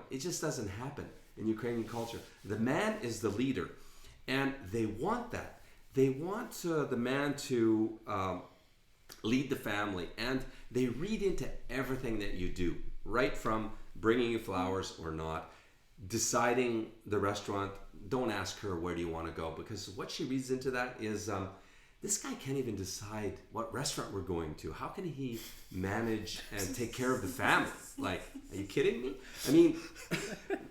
It just doesn't happen in Ukrainian culture. The man is the leader, and they want that. They want the man to lead the family, and they read into everything that you do, right from bringing you flowers or not, deciding the restaurant. Don't ask her where do you want to go, because what she reads into that is this guy can't even decide what restaurant we're going to. How can he manage and take care of the family? Like, are you kidding me? I mean,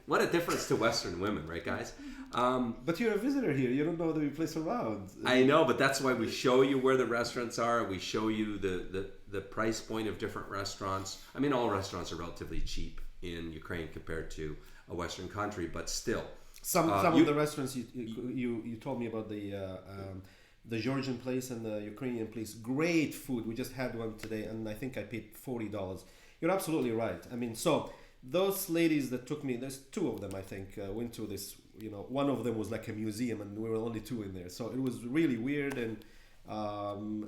what a difference to Western women, right, guys? But you're a visitor here. You don't know the place around. I know, but that's why we show you where the restaurants are. We show you the price point of different restaurants. I mean, all restaurants are relatively cheap in Ukraine compared to a Western country, but still. Some of the restaurants you told me about the Georgian place and the Ukrainian place, great food. We just had one today, and I think I paid $40. You're absolutely right. I mean, so those ladies that took me, there's two of them I think, went to this. One of them was like a museum, and we were only two in there, so it was really weird. And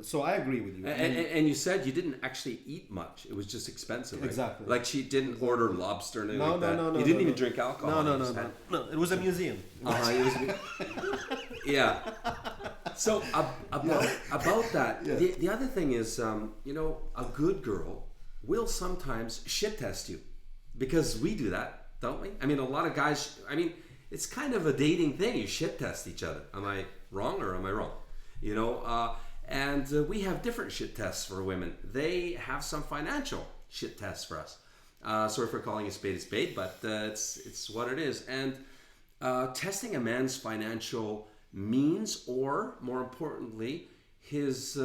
so I agree with you. And you said you didn't actually eat much; it was just expensive, right? Exactly. Like she didn't order lobster or anything like that. No. You didn't even drink alcohol. No. It was a museum. Yeah. So about that, Yeah. the other thing is, a good girl will sometimes shit test you, because we do that, don't we? I mean, a lot of guys. I mean, it's kind of a dating thing. You shit test each other. Am I wrong or am I wrong? And we have different shit tests for women. They have some financial shit tests for us. Sorry for calling a spade, but it's what it is. And testing a man's financial means, or more importantly, his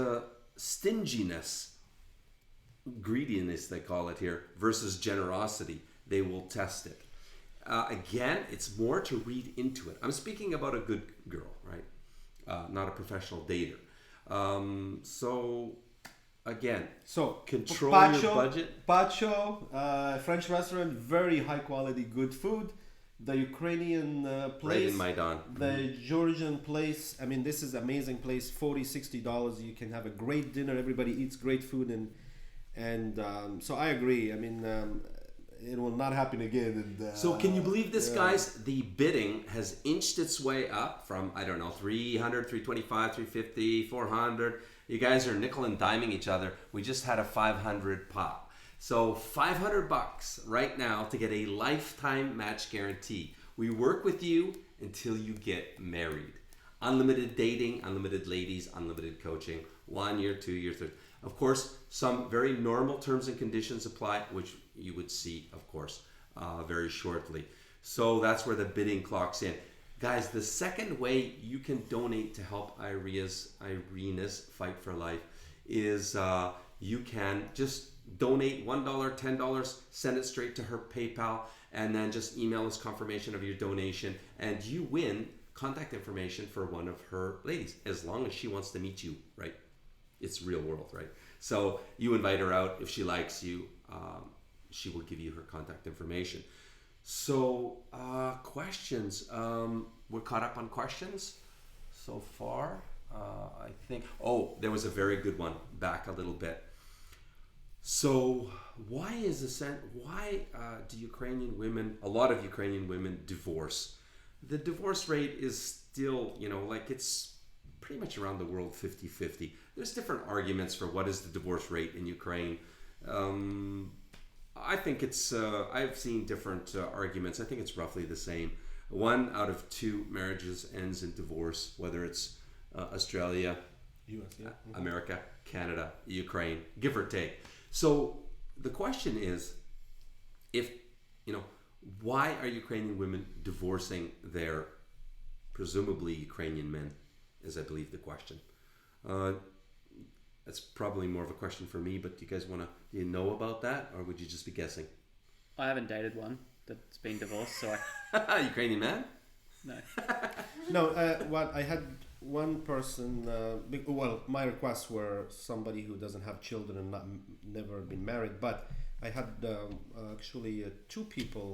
stinginess, greediness they call it here, versus generosity, they will test it. Again, it's more to read into it. I'm speaking about a good girl, right? Not a professional dater. So again, control your budget. Pacho, French restaurant, very high quality, good food. The Ukrainian place, right in Maidan. The Georgian place. I mean, this is amazing place. $40-$60. You can have a great dinner. Everybody eats great food, and so I agree. I mean, it will not happen again. And, so can you believe this, guys? The bidding has inched its way up from, I don't know, 300, 325, 350, 400. You guys are nickel and diming each other. We just had a 500 pop. So $500 right now to get a lifetime match guarantee. We work with you until you get married. Unlimited dating, unlimited ladies, unlimited coaching. 1 year, 2 years, 3. Of course, some very normal terms and conditions apply, which you would see, of course, very shortly. So that's where the bidding clocks in. Guys, the second way you can donate to help Irina's fight for life is you can just donate $1, $10, send it straight to her PayPal, and then just email us confirmation of your donation, and you win contact information for one of her ladies, as long as she wants to meet you, right? It's real world, right? So you invite her out. If she likes you, she will give you her contact information. So questions. We're caught up on questions so far. I think. Oh, there was a very good one. Back a little bit. So why do Ukrainian women, a lot of Ukrainian women, divorce? The divorce rate is still, it's pretty much around the world 50-50. There's different arguments for what is the divorce rate in Ukraine. I think it's, I've seen different arguments. I think it's roughly the same. 1 out of 2 marriages ends in divorce, whether it's Australia, US, yeah. America, Canada, Ukraine, give or take. So the question is, why are Ukrainian women divorcing their presumably Ukrainian men, is I believe the question. That's probably more of a question for me, but do you guys do you know about that, or would you just be guessing? I haven't dated one that's been divorced, so I... Ukrainian man? No. No, I had one person, my requests were somebody who doesn't have children and never been married, but I had actually 2 people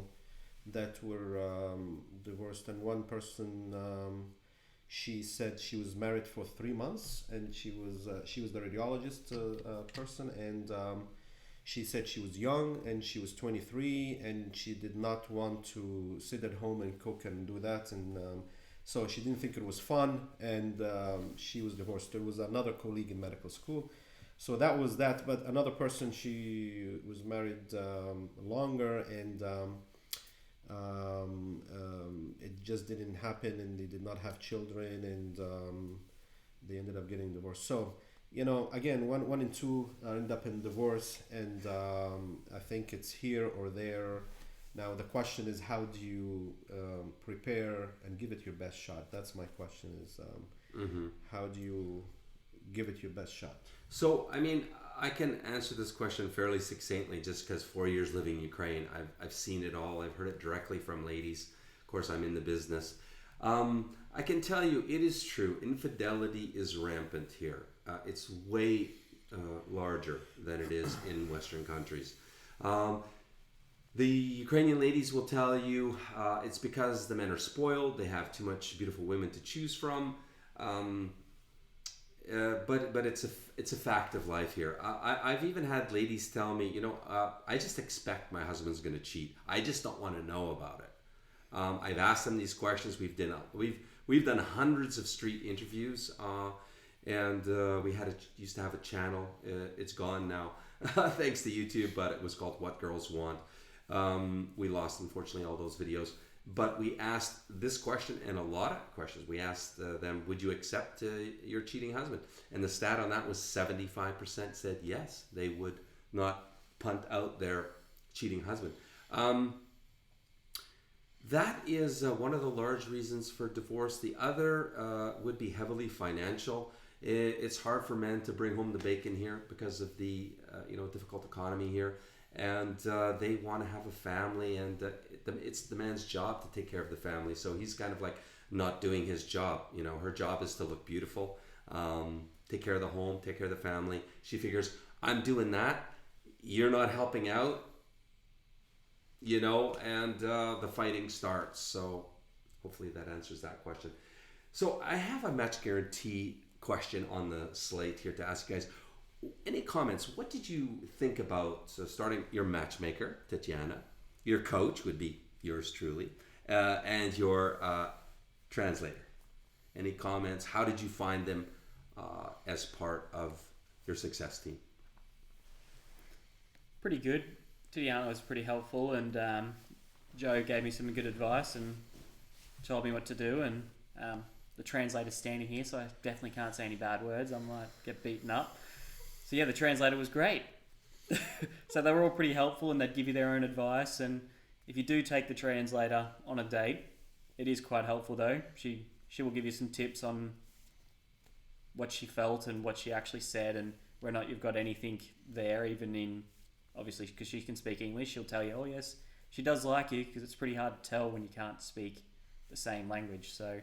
that were divorced, and one person, she said she was married for 3 months, and she was the radiologist person, and she said she was young and she was 23 and she did not want to sit at home and cook and do that, and so she didn't think it was fun, and she was divorced. There was another colleague in medical school, so that was that. But another person, she was married longer, and it just didn't happen, and they did not have children, and they ended up getting divorced. So again, one in 2 end up in divorce, and I think it's here or there. Now the question is, how do you prepare and give it your best shot? That's my question, is how do you give it your best shot. So, I mean, I can answer this question fairly succinctly just because 4 years living in Ukraine, I've seen it all. I've heard it directly from ladies. Of course, I'm in the business. I can tell you, it is true. Infidelity is rampant here. It's way larger than it is in Western countries. The Ukrainian ladies will tell you it's because the men are spoiled. They have too much beautiful women to choose from. But it's a fact of life here. I've even had ladies tell me, I just expect my husband's going to cheat. I just don't want to know about it. I've asked them these questions. We've done hundreds of street interviews, and we used to have a channel. It's gone now, thanks to YouTube. But it was called What Girls Want. We lost, unfortunately, all those videos. But we asked this question and a lot of questions. We asked them, would you accept your cheating husband? And the stat on that was 75% said yes, they would not punt out their cheating husband. That is one of the large reasons for divorce. The other would be heavily financial. It's hard for men to bring home the bacon here because of the difficult economy here. And they want to have a family, and it's the man's job to take care of the family. So he's kind of like not doing his job. Her job is to look beautiful, take care of the home, take care of the family. She figures, I'm doing that, you're not helping out, and the fighting starts. So hopefully that answers that question. So I have a match guarantee question on the slate here to ask you guys. Any comments? What did you think about starting your matchmaker, Tatiana? Your coach would be yours truly, and your translator. Any comments? How did you find them as part of your success team? Pretty good. Tatiana was pretty helpful, and Joe gave me some good advice and told me what to do. And the translator's standing here, so I definitely can't say any bad words. I might get beaten up. So yeah, the translator was great. So they were all pretty helpful, and they'd give you their own advice. And if you do take the translator on a date, it is quite helpful though. She will give you some tips on what she felt and what she actually said, and whether or not you've got anything there, even in, obviously because she can speak English, she'll tell you, oh yes, she does like you, because it's pretty hard to tell when you can't speak the same language. So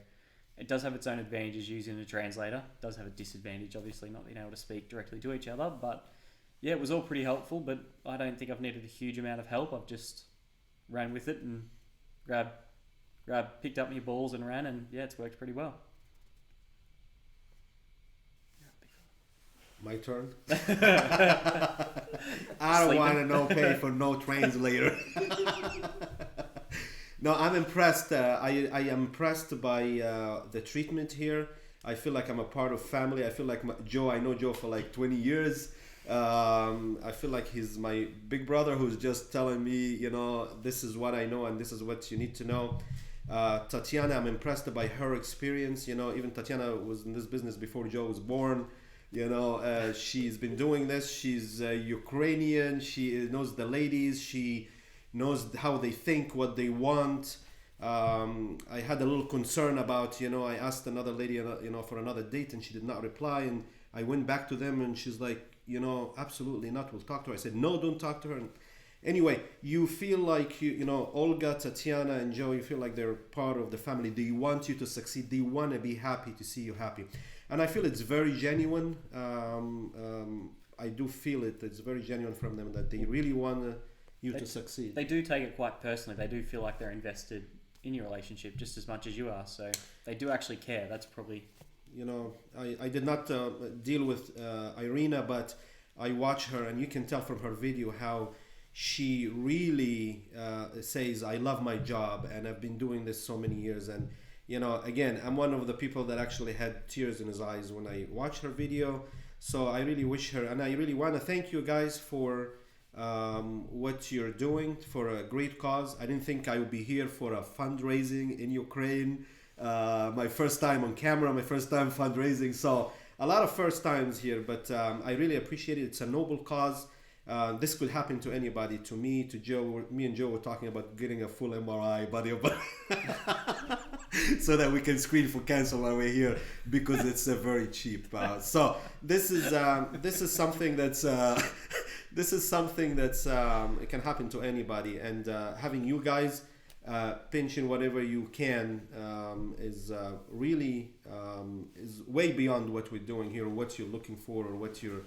it does have its own advantages using a translator. It does have a disadvantage, obviously, not being able to speak directly to each other. But yeah, it was all pretty helpful, but I don't think I've needed a huge amount of help. I've just ran with it and picked up my balls and ran, and yeah, it's worked pretty well. My turn. I don't want to pay for no translator. No, I'm impressed. I am impressed by the treatment here. I feel like I'm a part of family. I feel like Joe, I know Joe for like 20 years. I feel like he's my big brother who's just telling me, this is what I know and this is what you need to know. Tatiana, I'm impressed by her experience. Even Tatiana was in this business before Joe was born. She's been doing this. She's Ukrainian. She knows the ladies. She knows how they think, what they want. I had a little concern about, I asked another lady, for another date, and she did not reply. And I went back to them, and she's like, absolutely not. We'll talk to her. I said, no, don't talk to her. And anyway, you feel like, Olga, Tatiana, and Joe, you feel like they're part of the family. They want you to succeed. They want to be happy to see you happy. And I feel it's very genuine. I do feel it. It's very genuine from them that they really want you to succeed. They do take it quite personally. They do feel like they're invested in your relationship just as much as you are. So they do actually care. That's probably... I did not deal with Irina, but I watch her, and you can tell from her video how she really says, I love my job, and I've been doing this so many years. And again, I'm one of the people that actually had tears in his eyes when I watched her video. So I really wish her, and I really want to thank you guys for what you're doing for a great cause. I didn't think I would be here for a fundraising in Ukraine. My first time on camera, my first time fundraising. So a lot of first times here, but I really appreciate it. It's a noble cause. This could happen to anybody, to me, to Joe. Me and Joe were talking about getting a full MRI body of so that we can screen for cancer while we're here, because it's very cheap. So this is something that's it can happen to anybody, and having you guys pinch in whatever you can is really is way beyond what we're doing here, what you're looking for, or what you're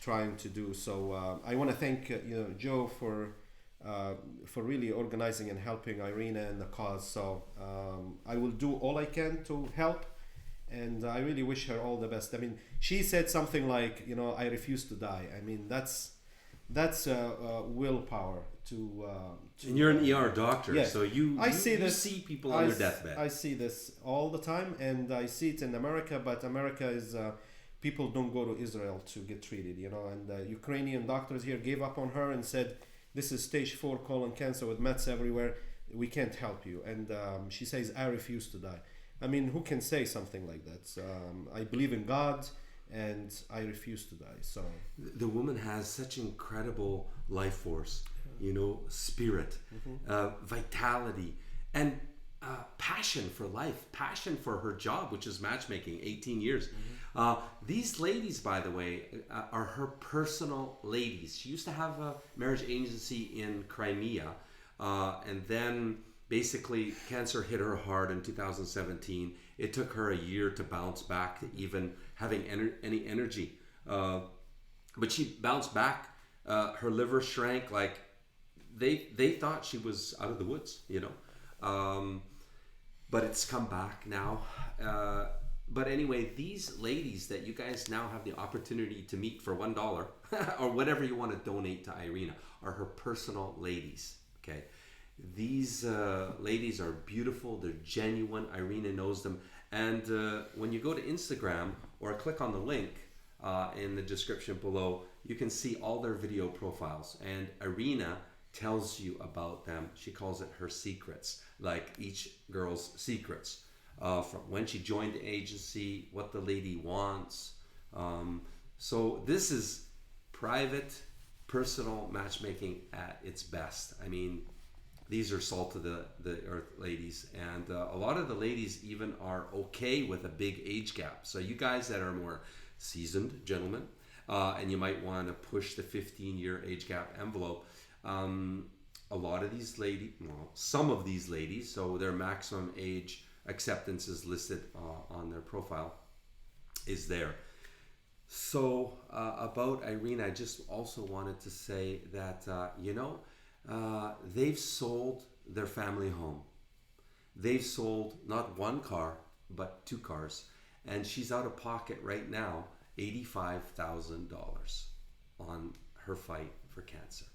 trying to do. So I want to thank Joe for really organizing and helping Irina and the cause. So I will do all I can to help, and I really wish her all the best. I mean, she said something like, I refuse to die. I mean, that's willpower to and you're an ER doctor, yes. so you see people on their deathbed. I see this all the time, and I see it in America, but America is people don't go to Israel to get treated, and Ukrainian doctors here gave up on her and said, this is stage 4 colon cancer with mets everywhere, we can't help you. And she says, I refuse to die. I mean, who can say something like that? I believe in God, and I refuse to die. So the woman has such incredible life force, spirit, vitality, and passion for life, passion for her job, which is matchmaking, 18 years. These ladies, by the way, are her personal ladies. She used to have a marriage agency in Crimea, and then basically cancer hit her hard in 2017. It took her a year to bounce back to even having any energy. But she bounced back. Her liver shrank. Like they thought she was out of the woods, but it's come back now. But anyway, these ladies that you guys now have the opportunity to meet for $1 or whatever you want to donate to Irina are her personal ladies. Okay, these ladies are beautiful. They're genuine. Irina knows them. And when you go to Instagram or click on the link in the description below, you can see all their video profiles. And Irina tells you about them. She calls it her secrets, like each girl's secrets. From when she joined the agency, what the lady wants. So this is private, personal matchmaking at its best. I mean, these are salt of the earth ladies, and a lot of the ladies even are okay with a big age gap. So you guys that are more seasoned gentlemen, and you might want to push the 15-year age gap envelope, a lot of these ladies, some of these ladies, so their maximum age acceptance is listed on their profile, is there. So about Irina, I just also wanted to say that they've sold their family home. They've sold not one car but 2 cars, and she's out of pocket right now $85,000 on her fight for cancer.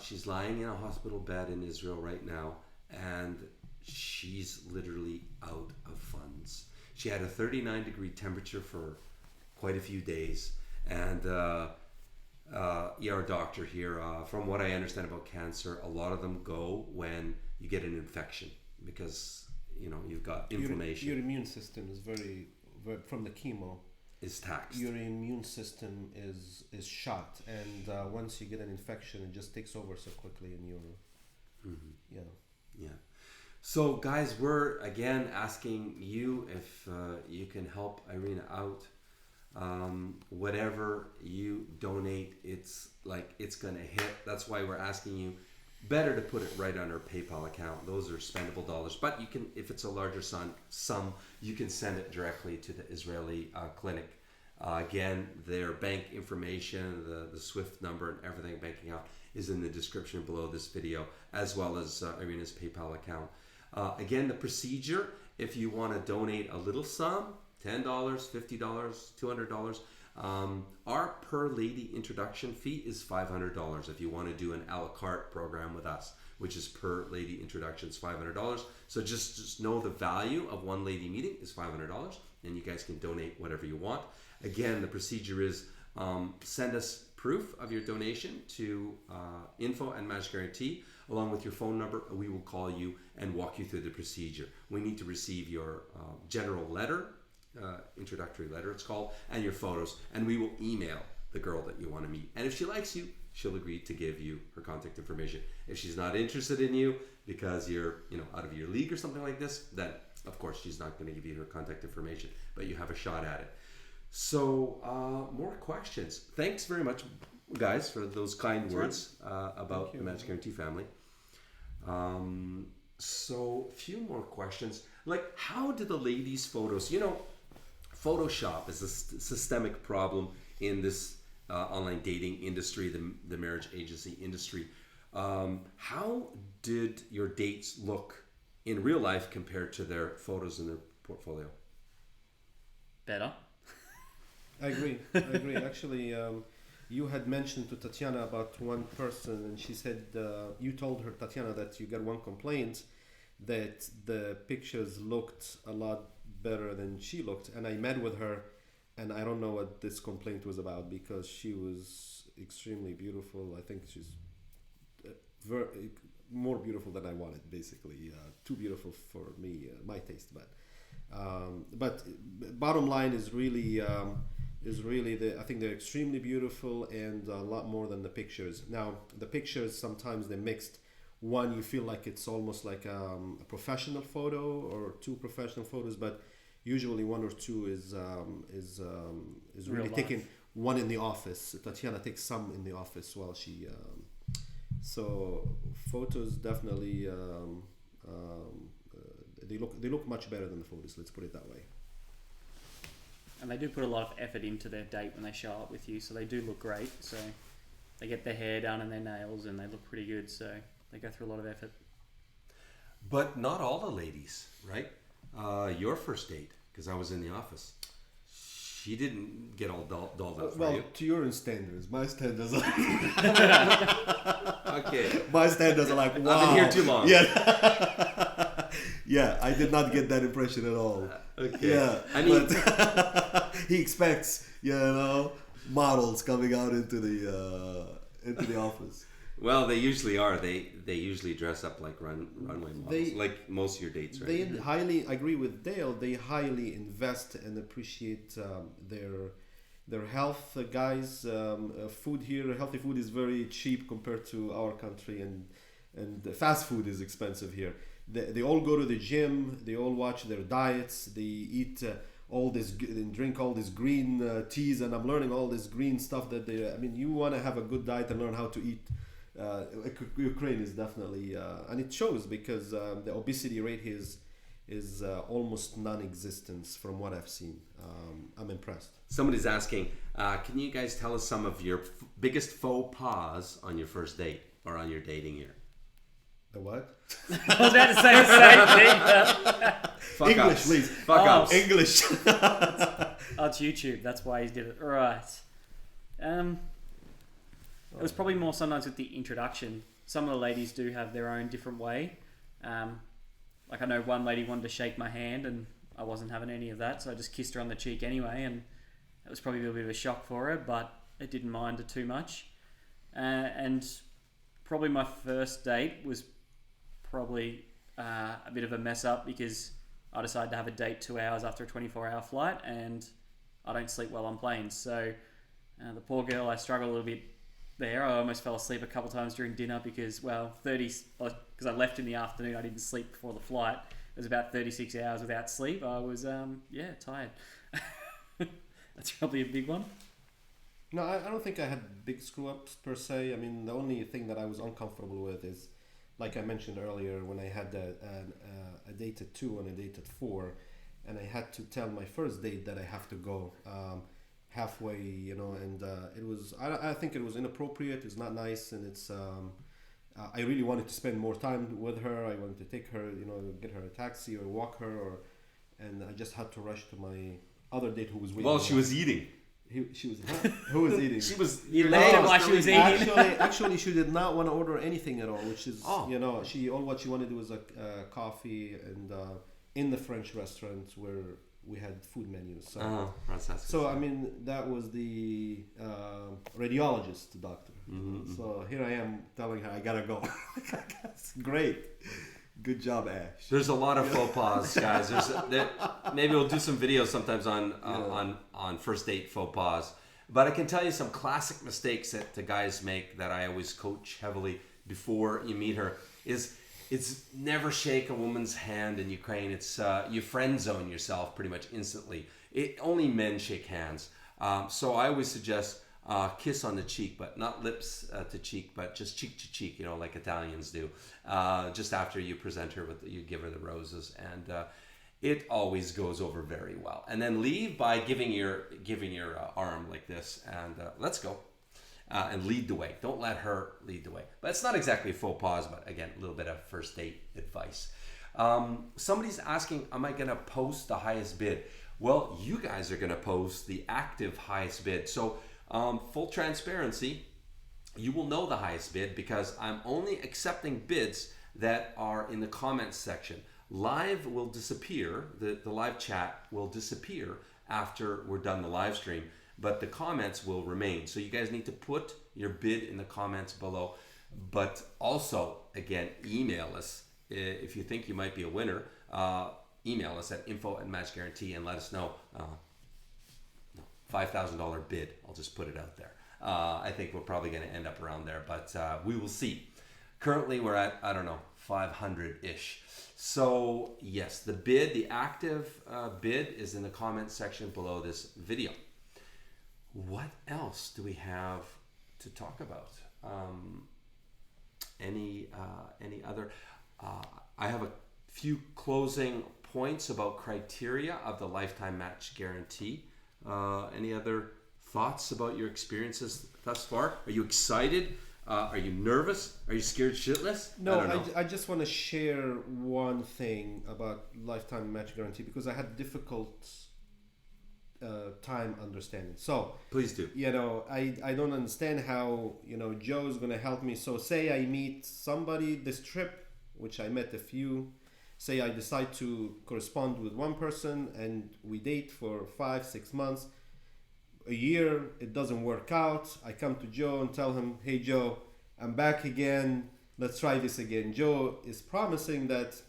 She's lying in a hospital bed in Israel right now, and she's literally out of funds. She had a 39-degree temperature for quite a few days, and ER doctor here, from what I understand about cancer, a lot of them go when you get an infection because you've got inflammation. Your immune system is very from the chemo is taxed. Your immune system is shot, and once you get an infection, it just takes over so quickly, and you're yeah. So guys, we're again asking you if you can help Irina out. Whatever you donate, it's gonna hit. That's why we're asking you, better to put it right on her PayPal account. Those are spendable dollars, but you can, if it's a larger sum, you can send it directly to the Israeli clinic. Again, their bank information, the SWIFT number and everything, banking account, is in the description below this video, as well as Irina's PayPal account. Again, the procedure, if you want to donate a little sum, $10, $50, $200, our per lady introduction fee is $500 if you want to do an a la carte program with us, which is per lady introductions $500. So just know the value of one lady meeting is $500, and you guys can donate whatever you want. Again, the procedure is send us proof of your donation to info@Match Guaranty along with your phone number. We will call you and walk you through the procedure. We need to receive your general letter, introductory letter it's called, and your photos, and we will email the girl that you want to meet. And if she likes you, she'll agree to give you her contact information. If she's not interested in you because you're, out of your league or something like this, then of course she's not going to give you her contact information, but you have a shot at it. So more questions. Thanks very much, guys, for those kind words about the Match Guaranty family. So a few more questions. Like, how do the ladies' photos, Photoshop is a systemic problem in this online dating industry, the marriage agency industry. How did your dates look in real life compared to their photos in their portfolio? Better. I agree. Actually, you had mentioned to Tatiana about one person, and she said you told her, Tatiana, that you got one complaint, that the pictures looked a lot better than she looked. And I met with her, and I don't know what this complaint was about, because she was extremely beautiful. I think she's more beautiful than I wanted, basically. Too beautiful for me, my taste. But bottom line is really I think they're extremely beautiful, and a lot more than the pictures. Now the pictures, sometimes they're mixed. One, you feel like it's almost like a professional photo or two professional photos, but usually one or two is really taken. One in the office. Tatiana takes some in the office while she. So photos definitely they look much better than the photos. Let's put it that way. And they do put a lot of effort into their date when they show up with you, so they do look great. So they get their hair done and their nails, and they look pretty good. So they go through a lot of effort. But not all the ladies, right? Your first date, because I was in the office, she didn't get all dolled up for you. Well, to your standards, my standards are okay. My standards are like, wow. I've been here too long. Yeah. Yeah, I did not get that impression at all. Okay. Yeah, I mean, but he expects, models coming out into the office. Well, they usually are. They usually dress up like runway models, like most of your dates, right? They highly, I agree with Dale. They highly invest and appreciate their health, guys. Food here, healthy food is very cheap compared to our country, and the fast food is expensive here. They all go to the gym. They all watch their diets. They eat all this and drink all this green teas. And I'm learning all this green stuff that you want to have a good diet and learn how to eat. Ukraine is definitely, and it shows, because the obesity rate is almost non-existent from what I've seen. I'm impressed. Somebody's asking, can you guys tell us some of your biggest faux pas on your first date or on your dating year? The what? I was about to say the same thing. English, please. Fuck ups. English. Oh, it's YouTube. That's why he did it. Right. It was probably more sometimes with the introduction. Some of the ladies do have their own different way. Like I know one lady wanted to shake my hand, and I wasn't having any of that, so I just kissed her on the cheek anyway, and it was probably a bit of a shock for her, but I didn't mind it too much. And probably my first date was probably a bit of a mess up, because I decided to have a date 2 hours after a 24-hour flight, and I don't sleep well on planes. So the poor girl, I struggled a little bit there. I almost fell asleep a couple times during dinner because I left in the afternoon. I didn't sleep before the flight. It was about 36 hours without sleep. I was tired. That's probably a big one. No, I don't think I had big screw-ups per se. I mean, the only thing that I was uncomfortable with is, like I mentioned earlier, when I had a date at 2 and a date at 4, and I had to tell my first date that I have to go halfway, and it was, I think it was inappropriate. It's not nice, and it's I really wanted to spend more time with her. I wanted to take her, get her a taxi or walk her, and I just had to rush to my other date who was waiting. Well, she was eating. She was who was eating? She was. You left her while she was eating. Actually, she did not want to order anything at all, which is what she wanted was a coffee and in the French restaurant where we had food menus. So I mean, that was the radiologist doctor. Mm-hmm. So here I am telling her I gotta go. Great. Good job, Ash. There's a lot of faux pas, guys. Maybe we'll do some videos sometimes on first date faux pas. But I can tell you some classic mistakes that the guys make that I always coach heavily before you meet her is it's never shake a woman's hand in Ukraine. It's you friend zone yourself pretty much instantly. Only men shake hands. So I always suggest kiss on the cheek, but not lips to cheek, but just cheek to cheek, like Italians do. Just after you present her you give her the roses, and it always goes over very well. And then leave by giving your arm like this, and let's go. And lead the way. Don't let her lead the way. But it's not exactly a faux pas, but again, a little bit of first date advice. Somebody's asking, am I going to post the highest bid? Well, you guys are going to post the active highest bid. So full transparency, you will know the highest bid because I'm only accepting bids that are in the comments section. Live will disappear, the live chat will disappear after we're done the live stream, but the comments will remain. So you guys need to put your bid in the comments below, but also, again, email us. If you think you might be a winner, email us at info@matchguaranty and let us know. $5,000 bid, I'll just put it out there. I think we're probably going to end up around there, but we will see. Currently we're at, I don't know, 500-ish. So yes, the active bid is in the comment section below this video. What else do we have to talk about? Any other? I have a few closing points about criteria of the Lifetime Match Guarantee. Any other thoughts about your experiences thus far? Are you excited? Are you nervous? Are you scared shitless? No, I just want to share one thing about Lifetime Match Guarantee because I had difficult time understanding. So please do. I don't understand how Joe's gonna help me. So say I meet somebody this trip, which I met a few. Say I decide to correspond with one person and we date for 5-6 months, a year, it doesn't work out. I come to Joe and tell him, hey Joe, I'm back again. Let's try this again. Joe is promising that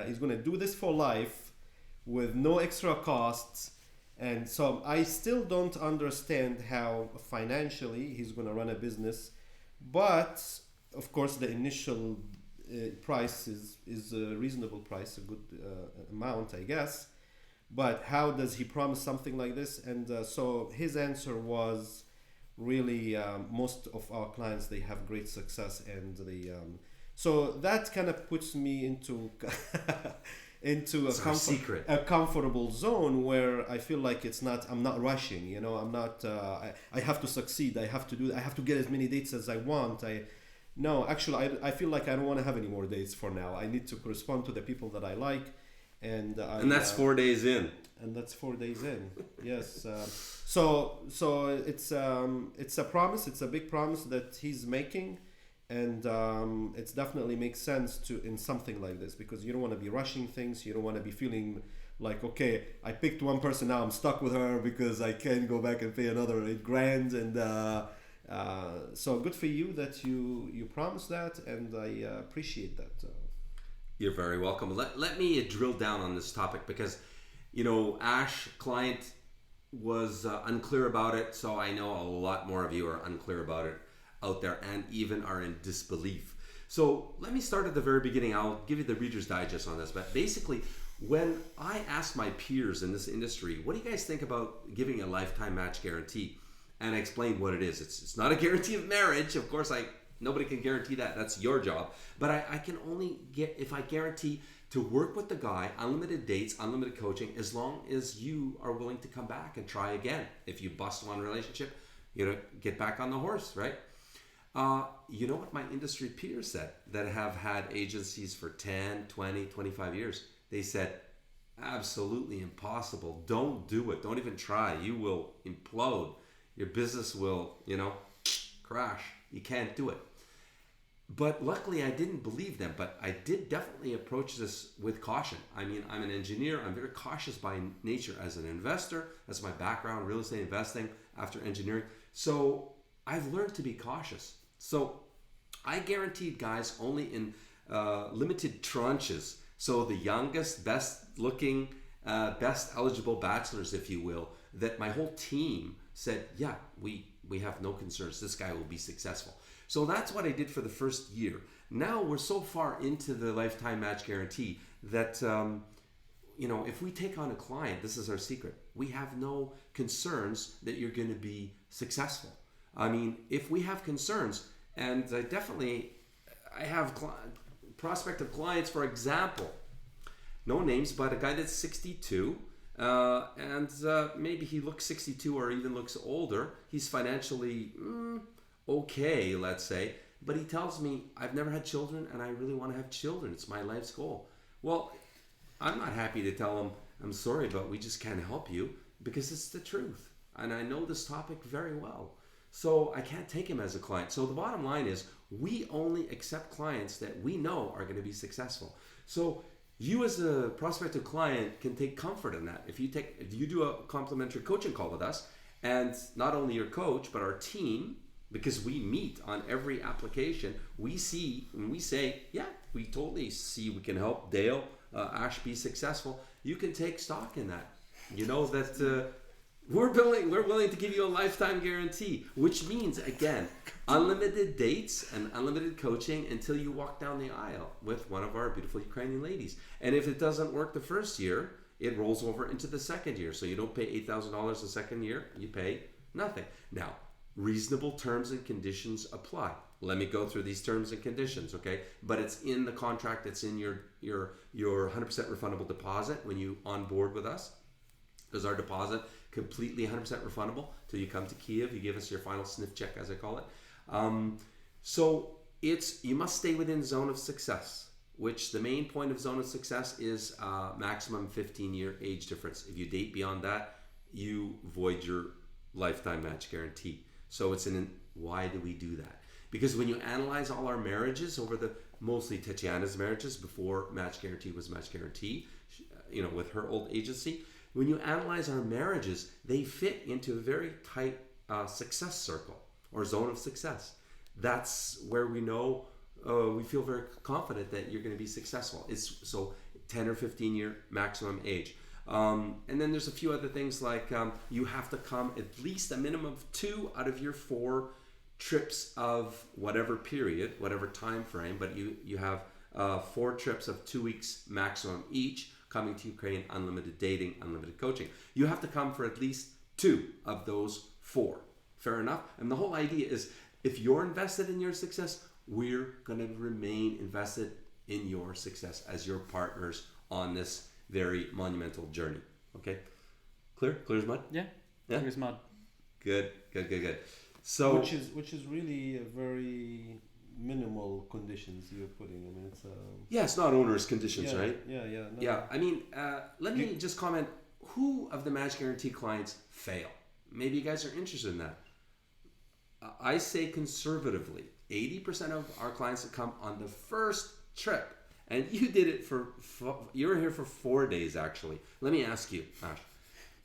he's gonna do this for life with no extra costs. And so I still don't understand how financially he's gonna run a business. But of course the initial price is a reasonable price, a good amount, I guess. But how does he promise something like this? And so his answer was really most of our clients, they have great success, and so that kind of puts me into into a comfortable zone where I feel like I'm not rushing. I'm not. I have to succeed. I have to get as many dates as I want. No, actually, I feel like I don't want to have any more dates for now. I need to correspond to the people that I like, and that's 4 days in. And that's 4 days in. Yes. So it's a promise. It's a big promise that he's making, and it definitely makes sense in something like this because you don't want to be rushing things. You don't want to be feeling like, okay, I picked one person, now I'm stuck with her because I can't go back and pay another $8,000 and. So good for you that you promised that, and I appreciate that. You're very welcome. Let me drill down on this topic because, Ash, client, was unclear about it, so I know a lot more of you are unclear about it out there and even are in disbelief. So let me start at the very beginning. I'll give you the Reader's Digest on this, but basically, when I asked my peers in this industry, what do you guys think about giving a lifetime match guarantee? And I explained what it is. It's not a guarantee of marriage. Of course, nobody can guarantee that. That's your job. But I can only get, if I guarantee to work with the guy, unlimited dates, unlimited coaching, as long as you are willing to come back and try again. If you bust one relationship, get back on the horse, right? You know what my industry peers said that have had agencies for 10, 20, 25 years? They said, absolutely impossible. Don't do it. Don't even try. You will implode. Your business will, crash. You can't do it. But luckily, I didn't believe them. But I did definitely approach this with caution. I mean, I'm an engineer. I'm very cautious by nature as an investor. That's my background, real estate investing after engineering. So I've learned to be cautious. So I guaranteed guys only in limited tranches. So the youngest, best looking, best eligible bachelors, if you will, that my whole team said, yeah, we have no concerns. This guy will be successful. So that's what I did for the first year. Now we're so far into the Lifetime Match Guarantee that, if we take on a client, this is our secret. We have no concerns that you're going to be successful. I mean, if we have concerns, and I have prospective clients, for example, no names, but a guy that's 62, and maybe he looks 62 or even looks older. He's financially okay, let's say, but he tells me, I've never had children and I really want to have children. It's my life's goal. Well, I'm not happy to tell him, I'm sorry, but we just can't help you, because it's the truth. And I know this topic very well. So I can't take him as a client. So the bottom line is, we only accept clients that we know are going to be successful. So you as a prospective client can take comfort in that. If you do a complimentary coaching call with us, and not only your coach, but our team, because we meet on every application, we see and we say, yeah, we totally see we can help Dale, Ash be successful. You can take stock in that. You know that we're willing to give you a lifetime guarantee, which means, again, unlimited dates and unlimited coaching until you walk down the aisle with one of our beautiful Ukrainian ladies. And if it doesn't work the first year, it rolls over into the second year. So you don't pay $8,000 the second year, you pay nothing. Now, reasonable terms and conditions apply. Let me go through these terms and conditions, okay? But it's in the contract, it's in your 100% refundable deposit when you onboard with us. Because our deposit completely 100% refundable till you come to Kiev. You give us your final sniff check, as I call it. So you must stay within zone of success, which the main point of zone of success is maximum 15-year age difference. If you date beyond that, you void your lifetime match guarantee. So why do we do that? Because when you analyze all our marriages over mostly Tatiana's marriages before Match Guarantee was Match Guarantee, with her old agency, when you analyze our marriages, they fit into a very tight success circle or zone of success. That's where we know, we feel very confident that you're going to be successful. It's so 10 or 15 year maximum age. And then there's a few other things like you have to come at least a minimum of 2 out of your 4 trips of whatever period, whatever time frame, but you have 4 trips of 2 weeks maximum each, coming to Ukraine, unlimited dating, unlimited coaching. You have to come for at least 2 of those 4. Fair enough? And the whole idea is, if you're invested in your success, we're going to remain invested in your success as your partners on this very monumental journey. Okay? Clear as mud? Yeah. Clear as mud. Good. So which is really a very minimal conditions you're putting. I mean, it's not onerous conditions, right? No. I mean, let me just comment. Who of the Match Guarantee clients fail? Maybe you guys are interested in that. I say conservatively, 80% of our clients that come on the first trip, and you did it you were here for 4 days actually. Let me ask you, Ash,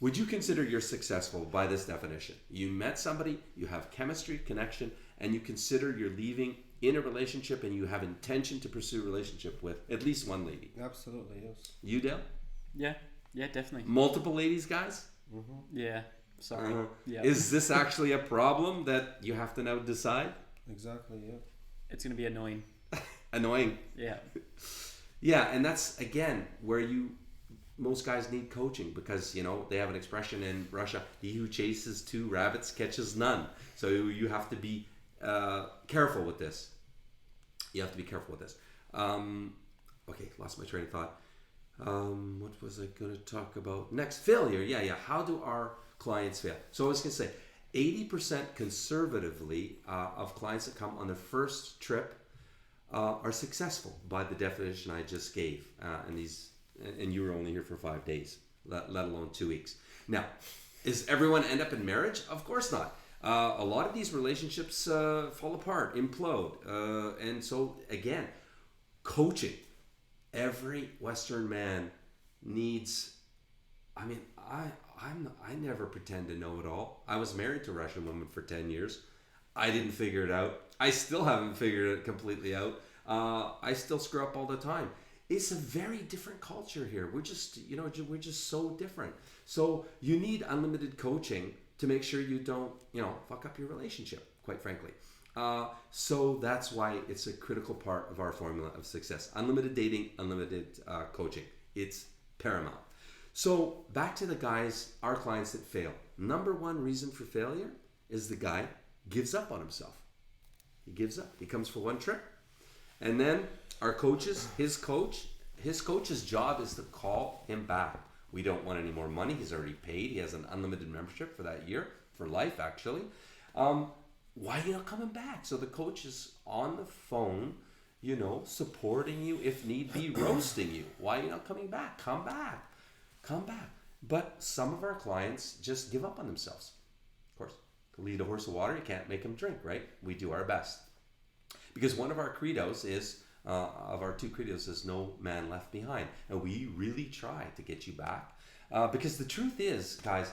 would you consider you're successful by this definition? You met somebody, you have chemistry, connection, and you consider you're leaving in a relationship and you have intention to pursue a relationship with at least one lady? Absolutely, yes. You, Dale? Yeah, definitely. Multiple ladies, guys? Mm-hmm. Yeah, sorry. Yeah. Is this actually a problem that you have to now decide? Exactly, yeah. It's going to be annoying. Annoying. Yeah. Yeah, and that's, again, where most guys need coaching, because they have an expression in Russia: he who chases 2 rabbits catches none. So you have to be careful with this. Okay, lost my train of thought. What was I going to talk about next? Failure. Yeah. How do our clients fail? So I was going to say 80% conservatively of clients that come on the first trip are successful by the definition I just gave, and you were only here for 5 days, let alone 2 weeks. Now, is everyone end up in marriage? Of course not. A lot of these relationships fall apart, implode, and so again, coaching. Every Western man needs. I mean, I never pretend to know it all. I was married to a Russian woman for 10 years. I didn't figure it out. I still haven't figured it completely out. I still screw up all the time. It's a very different culture here. We're just so different. So you need unlimited coaching to make sure you don't, fuck up your relationship, quite frankly. So that's why it's a critical part of our formula of success. Unlimited dating, unlimited coaching. It's paramount. So back to the guys, our clients that fail. Number one reason for failure is the guy gives up on himself. He gives up. He comes for one trip. And then our coaches, his coach's job is to call him back. We don't want any more money. He's already paid. He has an unlimited membership for that year, for life actually. Why are you not coming back? So the coach is on the phone, supporting you, if need be, roasting you. Why are you not coming back? Come back. Come back. But some of our clients just give up on themselves. Of course, to lead a horse to water, you can't make him drink, right? We do our best. Because one of our credos is, of our two credos is no man left behind. And we really try to get you back. Because the truth is, guys,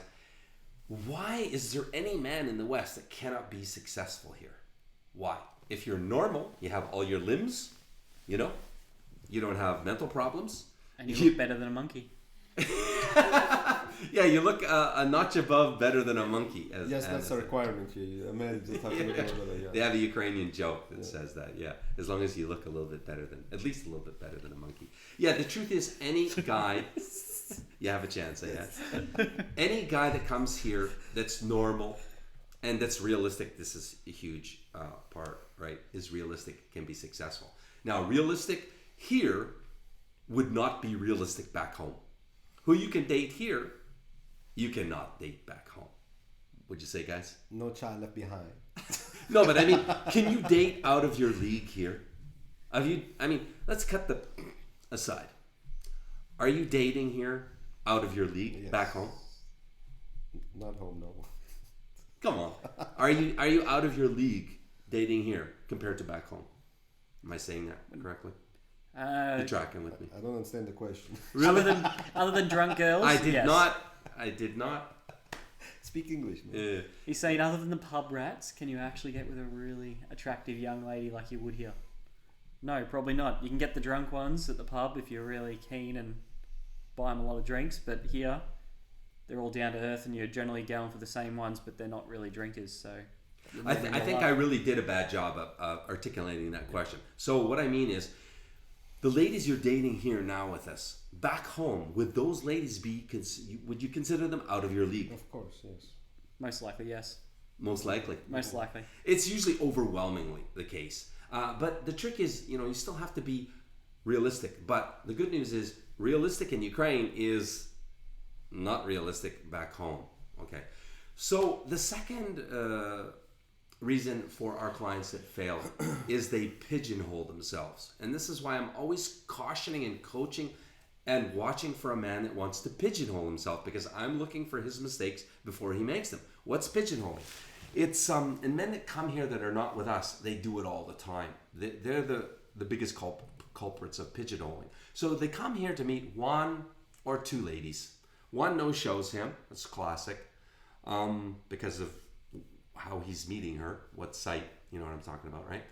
why is there any man in the West that cannot be successful here? Why? If you're normal, you have all your limbs, you don't have mental problems. And you look better than a monkey. Yeah, you look a notch above better than a monkey. That's a requirement here. A man just have to look a little better, They have a Ukrainian joke that says that, as long as you look a little bit better than, at least a little bit better than a monkey. Yeah, the truth is any guy, you have a chance, any guy that comes here that's normal and that's realistic, this is a huge part, right, is realistic, can be successful. Now, realistic here would not be realistic back home. Who you can date here, you cannot date back home. Would you say, guys? No child left behind. No, but I mean, can you date out of your league here? Let's cut the aside. Are you dating here out of your league back home? Not home, no. Come on. Are you out of your league dating here compared to back home? Am I saying that correctly? You're tracking with me. I don't understand the question. Really? Other than drunk girls? I did not. Speak English, man. He's saying other than the pub rats, can you actually get with a really attractive young lady like you would here? No, probably not. You can get the drunk ones at the pub if you're really keen and buy them a lot of drinks, but here they're all down to earth and you're generally going for the same ones, but they're not really drinkers, so... I think I really did a bad job of articulating that question. So what I mean is, the ladies you're dating here now with us, back home, would those ladies would you consider them out of your league? Of course, yes. Most likely, yes. Most likely. Most likely. It's usually overwhelmingly the case. But the trick is, you still have to be realistic. But the good news is, realistic in Ukraine is not realistic back home. Okay. So the second reason for our clients that fail is they pigeonhole themselves. And this is why I'm always cautioning and coaching and watching for a man that wants to pigeonhole himself, because I'm looking for his mistakes before he makes them. What's pigeonholing? It's and men that come here that are not with us, they do it all the time. They're the biggest culprits of pigeonholing. So they come here to meet one or two ladies. One no-shows him. That's classic, because of how he's meeting her, what site, you know what I'm talking about, right?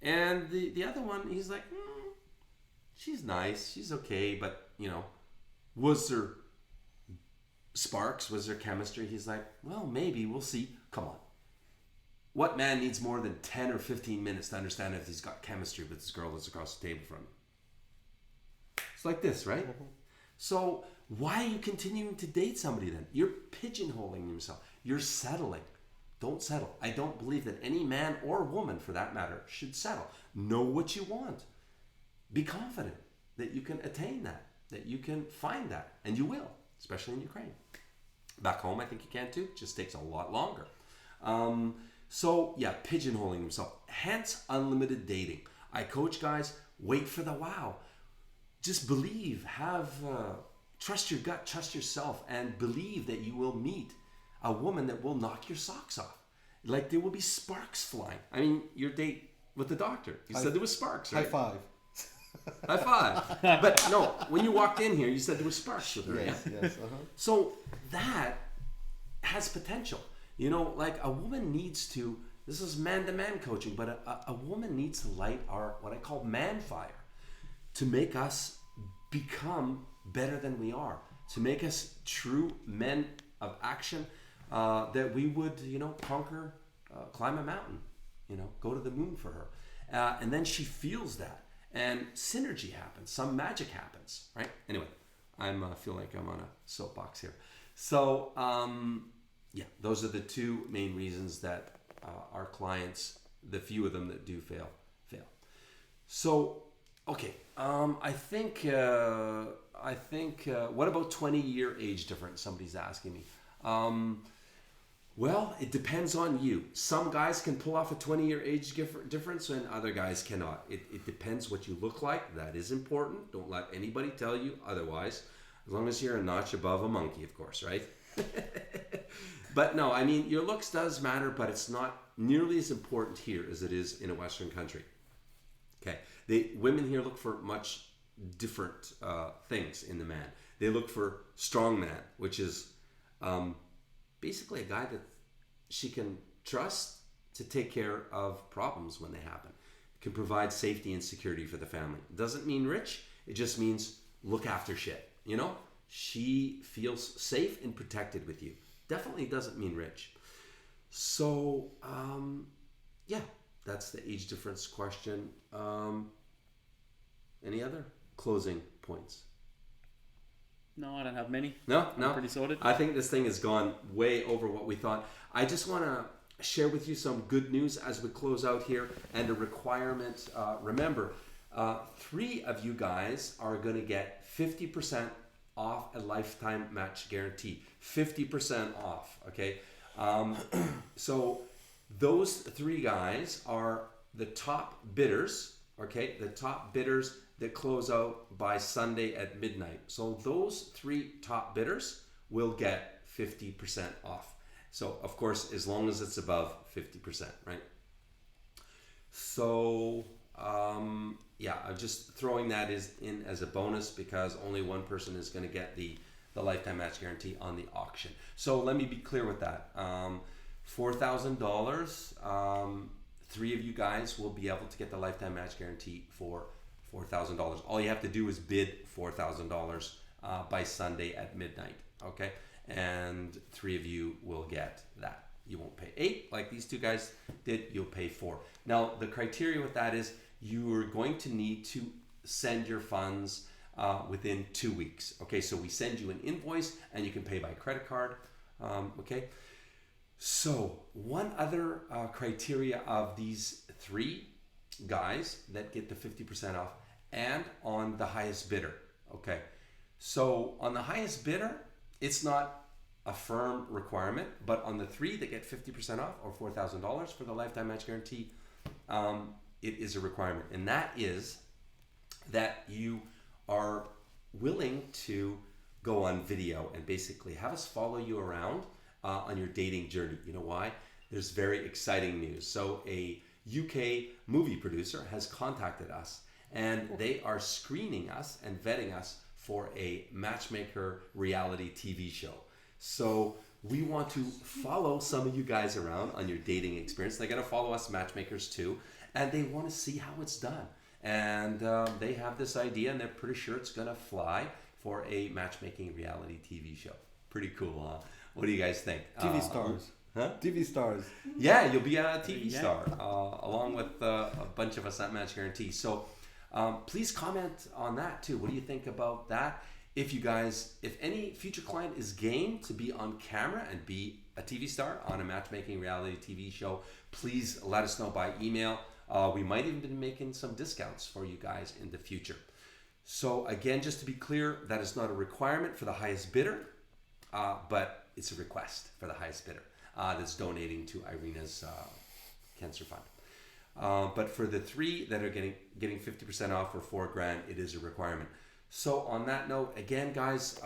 And the other one, he's like, she's nice, she's okay, but, was there sparks? Was there chemistry? He's like, well, maybe, we'll see. Come on. What man needs more than 10 or 15 minutes to understand if he's got chemistry with this girl that's across the table from him? It's like this, right? So why are you continuing to date somebody then? You're pigeonholing yourself. You're settling. Don't settle. I don't believe that any man or woman, for that matter, should settle. Know what you want. Be confident that you can attain that you can find that, and you will, especially in Ukraine. Back home, I think you can too. It just takes a lot longer. So yeah, pigeonholing yourself. Hence, unlimited dating. I coach guys, wait for the wow. Just believe, trust your gut, trust yourself, and believe that you will meet a woman that will knock your socks off. Like there will be sparks flying. I mean, your date with the doctor, you said there was sparks, right? High five. High five. But no, when you walked in here, you said there was sparks with her. Yes, yeah? yes. So that has potential. Like a woman needs to, this is man-to-man coaching, but a woman needs to light our, what I call man fire, to make us become better than we are, to make us true men of action, that we would, conquer, climb a mountain, go to the moon for her. And then she feels that, and synergy happens, some magic happens, right? Anyway, I'm feel like I'm on a soapbox here. So, those are the two main reasons that our clients, the few of them that do fail. So, okay, I think, what about 20-year age difference? Somebody's asking me. Well, it depends on you. Some guys can pull off a 20-year age difference and other guys cannot. It depends what you look like. That is important. Don't let anybody tell you otherwise. As long as you're a notch above a monkey, of course, right? But no, I mean, your looks does matter, but it's not nearly as important here as it is in a Western country. Okay, women here look for much different things in the man. They look for strong man, which is basically a guy that she can trust to take care of problems when they happen. Can provide safety and security for the family. Doesn't mean rich. It just means look after shit. She feels safe and protected with you. Definitely doesn't mean rich. So, that's the age difference question. Any other closing points? No, I don't have many. No. I'm pretty sorted. I think this thing has gone way over what we thought. I just want to share with you some good news as we close out here, and a requirement. Remember, 3 of you guys are going to get 50% off a Lifetime Match Guaranty. 50% off, okay? So those 3 guys are the top bidders, okay? The top bidders that close out by Sunday at midnight. So those 3 top bidders will get 50% off. So, of course, as long as it's above 50%, right? So, I'm just throwing that in as a bonus because only one person is going to get the Lifetime Match Guarantee on the auction. So let me be clear with that. $4,000, 3 of you guys will be able to get the Lifetime Match Guarantee for $4,000. All you have to do is bid $4,000 by Sunday at midnight, okay? And 3 of you will get that. You won't pay 8 like these 2 guys did, you'll pay 4. Now, the criteria with that is you are going to need to send your funds within 2 weeks. Okay, so we send you an invoice and you can pay by credit card, okay? So, one other criteria of these 3 guys that get the 50% off and on the highest bidder, okay? So, on the highest bidder, it's not a firm requirement, but on the 3 that get 50% off or $4,000 for the Lifetime Match Guarantee, it is a requirement. And that is that you are willing to go on video and basically have us follow you around on your dating journey. You know why? There's very exciting news. So a UK movie producer has contacted us and they are screening us and vetting us for a matchmaker reality TV show. So we want to follow some of you guys around on your dating experience. They're going to follow us matchmakers too, and they want to see how it's done. And they have this idea, and they're pretty sure it's going to fly for a matchmaking reality TV show. Pretty cool, huh? What do you guys think? TV stars. Huh? TV stars. Yeah, you'll be a TV star along with a bunch of us at Match Guarantee. So please comment on that too. What do you think about that? If any future client is game to be on camera and be a TV star on a matchmaking reality TV show, please let us know by email. We might even be making some discounts for you guys in the future. So again, just to be clear, that is not a requirement for the highest bidder, but it's a request for the highest bidder that's donating to Irina's cancer fund. But for the 3 that are getting 50% off for $4,000, it is a requirement. So on that note, again, guys,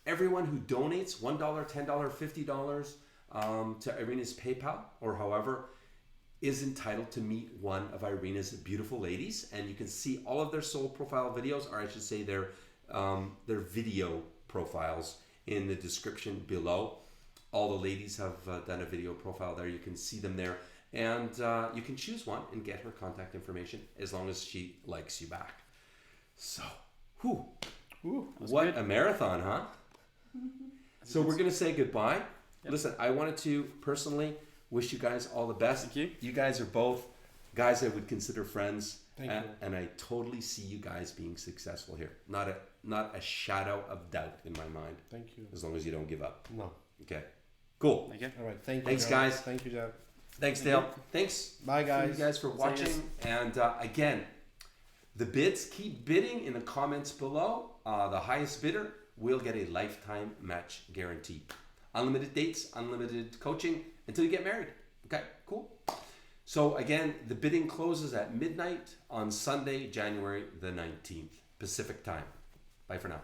everyone who donates $1, $10, $50 to Irina's PayPal or however is entitled to meet one of Irina's beautiful ladies, and you can see all of their soul profile videos, or I should say their video profiles in the description below. All the ladies have done a video profile there. You can see them there, and you can choose one and get her contact information as long as she likes you back. So, what a marathon, huh? So we're going to say goodbye. Listen, I wanted to personally wish you guys all the best. Thank you. You guys are both guys I would consider friends. Thank you. And I totally see you guys being successful here. Not a shadow of doubt in my mind. Thank you. As long as you don't give up. No. Okay. Cool. Thank you. All right. Thank you. Thanks, Jared. guys. Thank you, Jared. Thanks, Dale. Thanks. Bye, guys. For you guys for watching. And again, the bids, keep bidding in the comments below. The highest bidder will get a lifetime match guarantee. Unlimited dates, unlimited coaching until you get married. Okay, cool. So again, the bidding closes at midnight on Sunday, January the 19th, Pacific time. Bye for now.